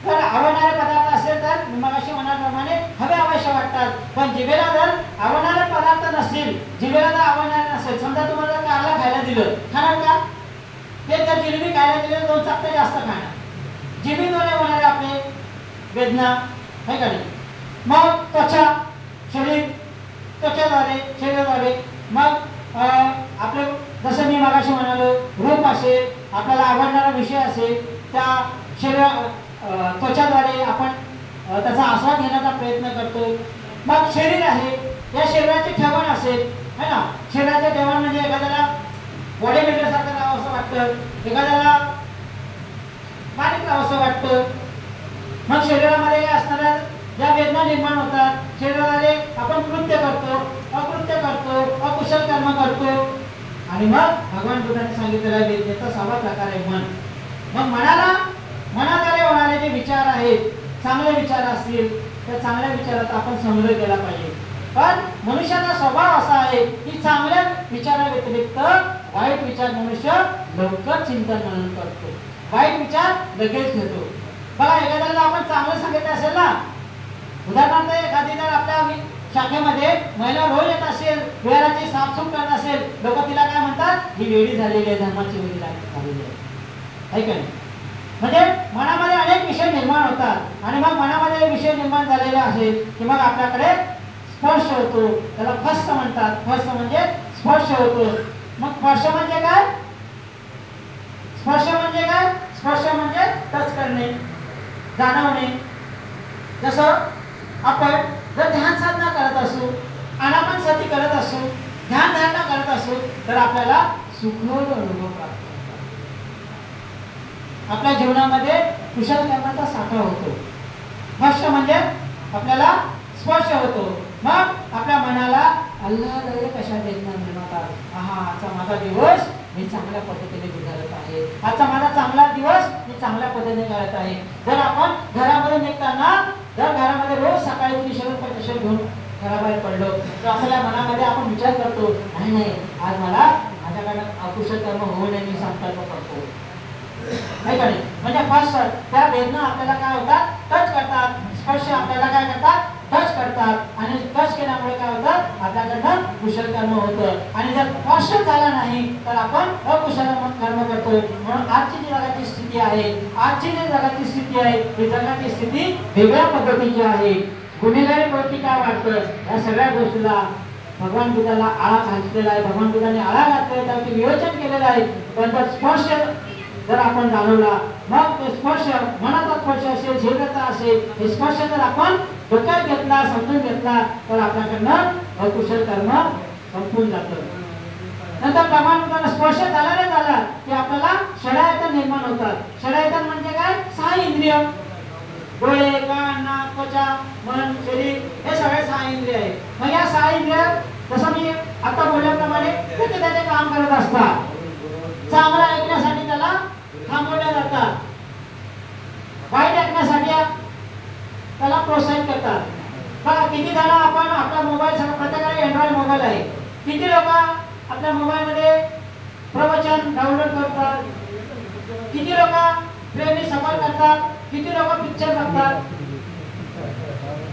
जर आवडणारे पदार्थ असेल तर मगाशी म्हणाल्याप्रमाणे हवे आवश्यक वाटतात. पण जिभेला जर आवडणारे पदार्थ नसतील, जिभेला जर आवडणारे नसेल, समजा तुम्हाला जर कारला खायला दिलं, खाणार का? ते जर जिलेबी खायला दिले 2 चमचे जास्त खाणार. जिभेद्वारे होणारे आपले वेदना है का नाही. मग त्वचा, शरीराद्वारे मग आपले जसं मी मगाशी म्हणालो रूप असेल, आपल्याला आवडणारा विषय असेल, त्या त्वचाद्वारे आपण त्याचा आस्वाद घेण्याचा प्रयत्न करतो. मग शरीर आहे, या शरीराचे ठेवण असेल है ना. शरीराचे ठेवण म्हणजे एखाद्याला बॉडी बिल्डरसारखं राहावंसं वाटतं, एखाद्याला बारीक राहावंसं वाटतं. मग शरीरामध्ये काय असणाऱ्या ज्या वेदना निर्माण होतात, शरीरामध्ये आपण कृत्य करतो, अकृत्य करतो, अकुशल कर्म आणि मग भगवान बुद्धांनी सांगितलेला वेदनेचा 6वा प्रकार आहे मन. मग मनात आले होणारे जे विचार आहेत, चांगले विचार असतील तर चांगल्या विचारात आपण संग्रह केला पाहिजे. पण मनुष्याचा स्वभाव असा आहे की चांगल्या विचारा व्यतिरिक्त वाईट विचार मनुष्य लवकर चिंतन मनन करतो, वाईट विचार लगेच घेतो. बघा, एखाद्याला आपण चांगलं सांगितलं असेल ना, उदाहरणार्थ एखादी जर आपल्या शाखेमध्ये महिला रोज येत असेल, घराची साफसूफ करत असेल, लोक तिला काय म्हणतात, ही वेडी झालेली आहे, धर्माची वेडी झालेली आहे का नाही. म्हणजे मनामध्ये अनेक विषय निर्माण होतात आणि मग मनामध्ये विषय निर्माण झालेला असेल की मग आपल्याकडे स्पर्श होतो, त्याला फस्त म्हणतात. फस्त म्हणजे स्पर्श होतो. मग स्पर्श म्हणजे काय? स्पर्श म्हणजे काय? स्पर्श म्हणजे टच करणे, जाणवणे. जसं आपण जर ध्यान साधना करत असू, आनापान सती करत असू, ध्यान धारणा करत असू तर आपल्याला सुखद अनुभव प्राप्त होतो. आपल्या जीवनामध्ये कुशल कर्माचा साठा होतो. स्पर्श म्हणजे आपल्याला स्पर्श होतो. मग आपल्या मनाला आल्हाददायक अशा वेदना निर्मातात. आजचा माझा दिवस मी चांगल्या पद्धतीने गुजारत आहे, आजचा माझा चांगला दिवस मी चांगल्या पद्धतीने करत आहे. जर आपण घरामध्ये निघताना जर घरामध्ये रोज सकाळी ईश्वर घेऊन घराबाहेर पडलो तर आपल्या मनामध्ये आपण विचार करतो, नाही आज मला माझ्याकडनं अकुशल कर्म होऊ नये, मी संकल्प करतो. नाही का नाही? म्हणजे फर्स्ट त्या वेदना आपल्याला काय होतात, टच करतात. स्पर्श आपल्याला काय करतात, टच करतात. आणि टच केल्यामुळे काय होतं, आपल्याकडनं कुशल कर्म होतं. आणि जर स्पर्श झाला नाही तर आपण अकुशल कर्म करतो. म्हणून आजची जी जगाची स्थिती आहे, आजची जी जगाची स्थिती आहे, ही जगाची स्थिती वेगळ्या पद्धतीची आहे. गुन्हेगारी प्रवृत्ती काय वाटतं, या सगळ्या गोष्टीला भगवान बुद्धाला आळा घातलेला आहे. भगवान बुद्धाने आळा घातलेला, त्याचे विवेचन केलेलं आहे. पण जर स्पर्श जर आपण जाणवला, मग ते स्पर्श मनाचा स्पर्श असेल, शरीराचा असेल, हे स्पर्श जर आपण डोक्यात घेतला, समजून घेतला तर आपल्याकडनं अकुशल कर्म संपून जातं. नंतर भगवान बुद्धांना स्पर्श झाला रे झाला की आपल्याला षडायतन निर्माण होतात. षडायतन म्हणजे काय, 6 इंद्रिय, डोळे, कान, नाक, त्वचा, मन, शरीर, हे सगळे 6 इंद्रिय आहेत. मग या 6 इंद्रिय जसं मी आता बोलल्याप्रमाणे त्याचे काम करत असतात. चांगलं ऐकण्यासाठी त्याला थांबवल्या जातात, वाईट ऐकण्यासाठी त्याला प्रोत्साहित करतात. बघा, किती जण आपण आपला मोबाईल, सगळं प्रत्येकाला अँड्रॉइड मोबाईल आहे, किती लोक आपल्या मोबाईलमध्ये प्रवचन डाउनलोड करतात, किती लोक प्रेमी सफर करतात, किती लोक पिक्चर बघतात.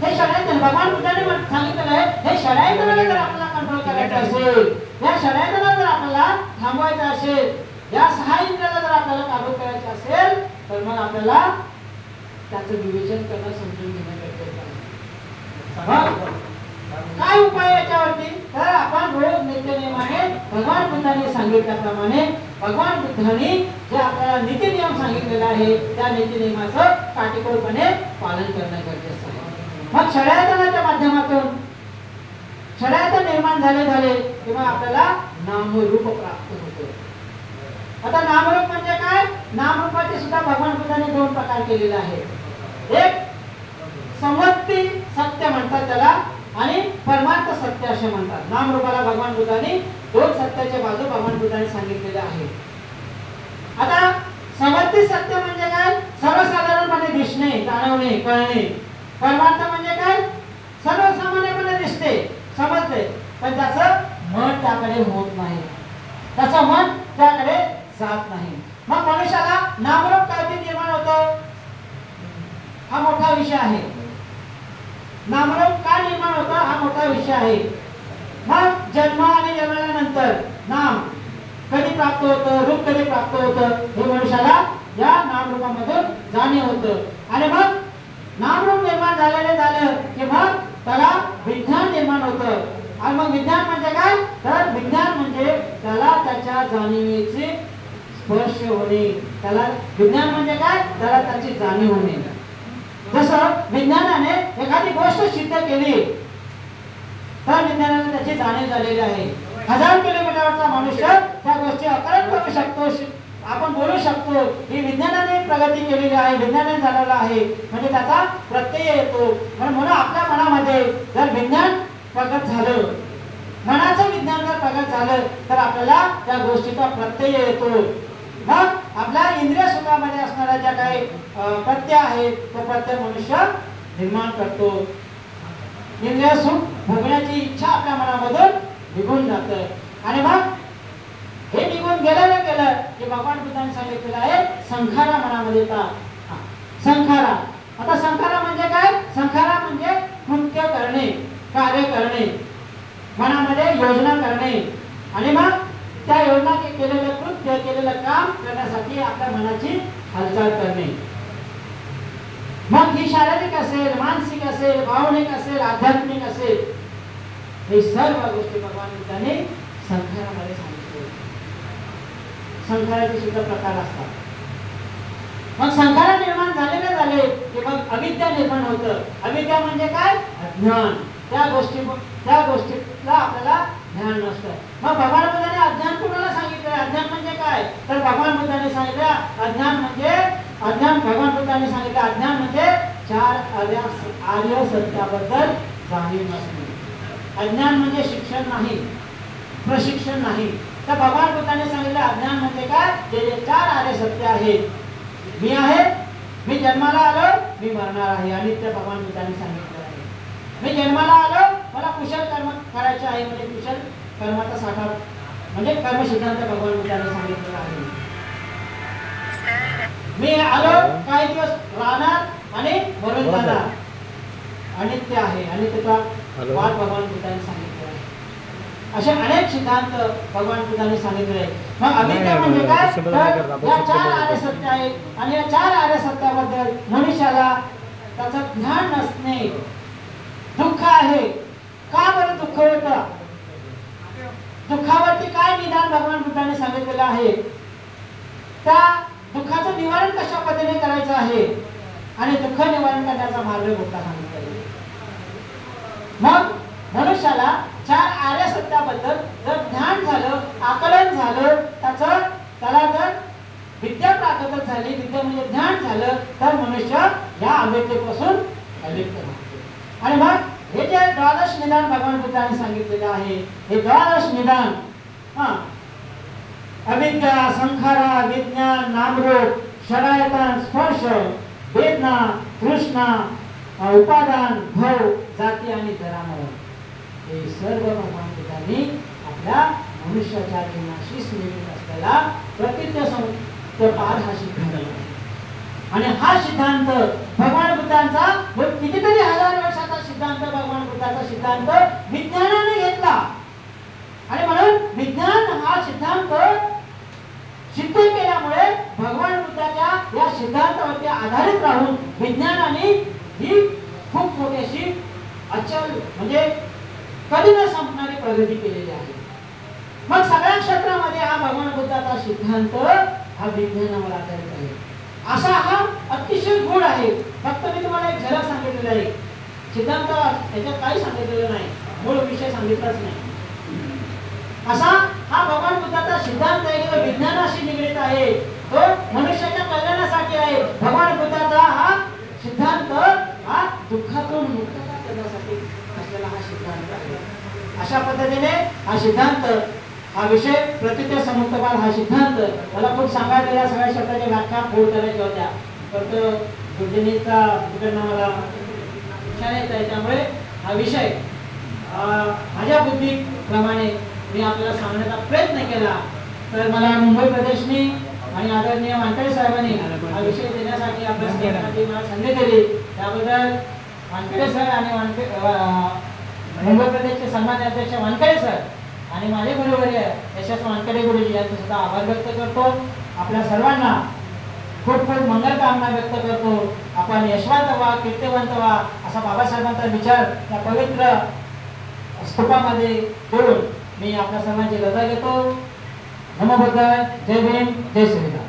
हे षडायतन भगवान बुद्धाने सांगितलेलं आहे. हे षडायतनाला जर आपल्याला कंट्रोल करायचं असेल, या षडायतनाला जर आपल्याला थांबवायचं असेल, या 6 इंद्रियाला जर आपल्याला काबूत करायचं असेल तर मग आपल्याला त्याचं विवेचन करणं, समजून घेणं गरजेचं आहे. काय उपाय याच्यावरती, तर आपण रोज नित्यनियमाने भगवान बुद्धाने सांगितल्याप्रमाणे भगवान बुद्धांनी जे आपल्याला नीतिनियम सांगितलेला आहे त्या नीतिनियमाचं काटेकोरपणे पालन करणं गरजेचं आहे. मग षडायतनाच्या माध्यमातून षडायतन निर्माण झाले तेव्हा आपल्याला नामरूप प्राप्त होतं. आता नामरूप म्हणजे काय, नामरूपाचे सुद्धा भगवान बुद्धांनी 2 प्रकार केलेले आहेत. एक संवत्ती सत्य म्हणतात त्याला, आणि परमार्थ सत्य असे म्हणतात. नामरूपाला भगवान बुद्धांनी 2 सत्याचे बाजू भगवान बुद्धांनी सांगितलेले आहे. आता संवत्ती सत्य म्हणजे काय, सर्वसाधारणपणे दिसणे, जाणवणे, कळणे. परमार्थ म्हणजे काय, सर्वसामान्यपणे दिसते, समजते, पण त्याचं मन त्याकडे होत नाही, त्याचं मन त्याकडे जात नाही. मग मनुष्याला नामरूप कधी निर्माण होतं, हा मोठा विषय आहे. नामरूप का निर्माण होतं हा मोठा विषय आहे. मग जन्म आणि जन्मानंतर नाम कधी प्राप्त होतं, रूप कधी प्राप्त होतं, हे मनुष्याला या नामरूपामधून जाणीव होतं. आणि मग नामरूप निर्माण झालं की मग त्याला विज्ञान निर्माण होतं. आणि मग विज्ञान म्हणजे काय, तर विज्ञान म्हणजे त्याला त्याच्या जाणीवेचे स्पर्श होणे. त्याला विज्ञान म्हणजे काय, त्याला त्याची जाणीव होणे. जसं विज्ञानाने एखादी गोष्ट सिद्ध केली तर विज्ञानाने त्याची जाणीव झालेली आहे. 1000 किलोमीटरचा मनुष्य त्या गोष्टी आकलन करू शकतो, आपण बोलू शकतो. ही विज्ञानाने प्रगती केलेली आहे, विज्ञानाने झालेला आहे, म्हणजे त्याचा प्रत्यय येतो. म्हणून आपल्या मनामध्ये जर विज्ञान प्रगत झालं मनाचं विज्ञान जर प्रगत झालं तर आपल्याला त्या गोष्टीचा प्रत्यय येतो. मग आपल्या इंद्रिय सुखामध्ये असणाऱ्या ज्या काही प्रत्यय आहेत तो प्रत्यय मनुष्य निर्माण करतो. इंद्रिय सुख भोगण्याची इच्छा आपल्या मनामधून निघून जातं आणि मग हे निघून गेलं की भगवान बुद्धांनी सांगितलेलं आहे संखारा मनामध्ये येतात. संखारा, आता संखारा म्हणजे काय? संखारा म्हणजे कृत्य करणे, कार्य करणे, मनामध्ये योजना करणे आणि मग त्या योजना केलेलं कृत्य केलेलं काम करण्यासाठी आपल्या मनाची हालचाल करणे. मग ही शारीरिक असेल, मानसिक असेल, भावनिक असेल, आध्यात्मिक असेल, हे सर्व गोष्टी भगवान बुद्धांनी संखारामध्ये सांगितले. संखाराचे सुद्धा प्रकार असतात. मग संखार निर्माण झाले की मग अविद्या निर्माण होतं. अविद्या म्हणजे काय? अज्ञान. त्या गोष्टीला आपल्याला ज्ञान नसतं. मग भगवान बुद्धाने अज्ञान कुणाला सांगितलं? अज्ञान म्हणजे काय? तर भगवान बुद्धाने सांगितलं अज्ञान भगवान बुद्धाने सांगितलं अज्ञान म्हणजे चार आर्य सत्याबद्दल जाणीव नसणे. अज्ञान म्हणजे शिक्षण नाही, प्रशिक्षण नाही. तर भगवान बुद्धाने सांगितलं अज्ञान म्हणजे काय? जे चार आर्य सत्य आहेत. मी आहे, मी जन्माला आलो, मी मरणार आहे, आणि ते भगवान बुद्धांनी सांगितलं आहे. मी जन्माला आलो, मला कुशल कर्म करायचे आहे, म्हणजे कुशल कर्माचा साठा म्हणजे कर्म सिद्धांत भगवान बुद्धांनी सांगितलेला आहे. मी आलो, काही दिवस राहणार आणि मरून जाणार, अनित्य आहे आणि त्याचा वाद भगवान बुद्धांनी सांगितलं आहे. असे अनेक सिद्धांत भगवान बुद्धांनी सांगितले आहे. मग अविद्या म्हणजे काय? तर या चार आर्य सत्य आहेत आणि या चार आर्य सत्याबद्दल मनुष्याला त्याचं ज्ञान नसणे. दुःख आहे. का बरं दुःख होतं? दुःखावरती काय निदान भगवान बुद्धांनी सांगितलेलं आहे? त्या दुःखाचं निवारण कशा पद्धतीने करायचं आहे आणि दुःख निवारण करण्याचा मार्ग कोणता सांगितलेला आहे. मग मनुष्याला चार आर्य सत्याबद्दल जर ज्ञान झालं, आकलन झालं, त्याला जर विद्या प्राप्त झाली, विद्या म्हणजे ज्ञान झालं, तर मनुष्य या अविद्येपासून अलिप्त राहतो. आणि मग हे जे द्वादश निदान भगवान बुद्धांनी सांगितलेलं आहे, हे द्वादश निदान अविद्या, संखारा, विज्ञान, नामरूप, शरायतन, स्पर्श, वेदना, तृष्णा, उपादान, भव, जाती आणि जरामरण, हे सर्व भगवान बुद्धांनी आपल्या मनुष्याच्या जीवनाशी निगडीत असलेला प्रतिज्ञापाद हा सिद्धांत आहे. आणि हा सिद्धांत भगवान बुद्धांचा कितीतरी हजार वर्षाचा सिद्धांत, भगवान बुद्धाचा सिद्धांत विज्ञानाने घेतला आणि म्हणून विज्ञान हा सिद्धांत सिद्ध केल्यामुळे भगवान बुद्धाच्या या सिद्धांतावरती आधारित राहून विज्ञानाने ही खूप मोठी अशी अचल म्हणजे कधी न संपणारी प्रगती केलेली आहे. मग सगळ्या क्षेत्रामध्ये हा भगवान बुद्धाचा सिद्धांत हा विज्ञानावर आधारित आहे. असा हा अतिशय गुण आहे. फक्त मी तुम्हाला एक झलक सांगितलेलं आहे. सिद्धांत याच्यात काही सांगितलेलं नाही, मूळ विषय सांगितलाच नाही. असा हा भगवान बुद्धाचा सिद्धांत आहे, तो विज्ञानाशी निगडीत आहे, तो मनुष्याच्या कल्याणासाठी आहे. भगवान बुद्धाचा हा सिद्धांत हा दुःखातून मुक्तता करण्यासाठी असलेला हा सिद्धांत आहे. अशा पद्धतीने हा सिद्धांत, हा विषय प्रतिज्ञा समुत्तपाद हा सिद्धांत मला खूप सांगायला या सगळ्या शब्दाच्या व्याख्या पूर्ण करायच्या होत्या, परंतु गुरुजींचा तिकडनं मला विचार येत आहे, त्यामुळे हा विषय माझ्या बुद्धीप्रमाणे मी आपल्याला सांगण्याचा प्रयत्न केला. तर मला मुंबई प्रदेशने आणि आदरणीय वानखेडे साहेबांनी हा विषय देण्यासाठी अभ्यास करण्यासाठी मला संधी दिली, त्याबद्दल वानखेडे सर आणि मुंबई प्रदेशचे सन्मान्य अध्यक्ष वानखेडे सर आणि माझे गुरुवर्य यशस वानखेडे गुरुजी यांचे सुद्धा आभार व्यक्त करतो. आपल्या सर्वांना खूप खूप मंगलकामना व्यक्त करतो. आपण यशवंत व्हा, कीर्तिवंत व्हा असा बाबासाहेबांचा विचार त्या पवित्र स्तूपामध्ये जोडून मी आपल्या सर्वांची रजा घेतो. नमो बुद्धाय. जय भीम, जय श्रीराम.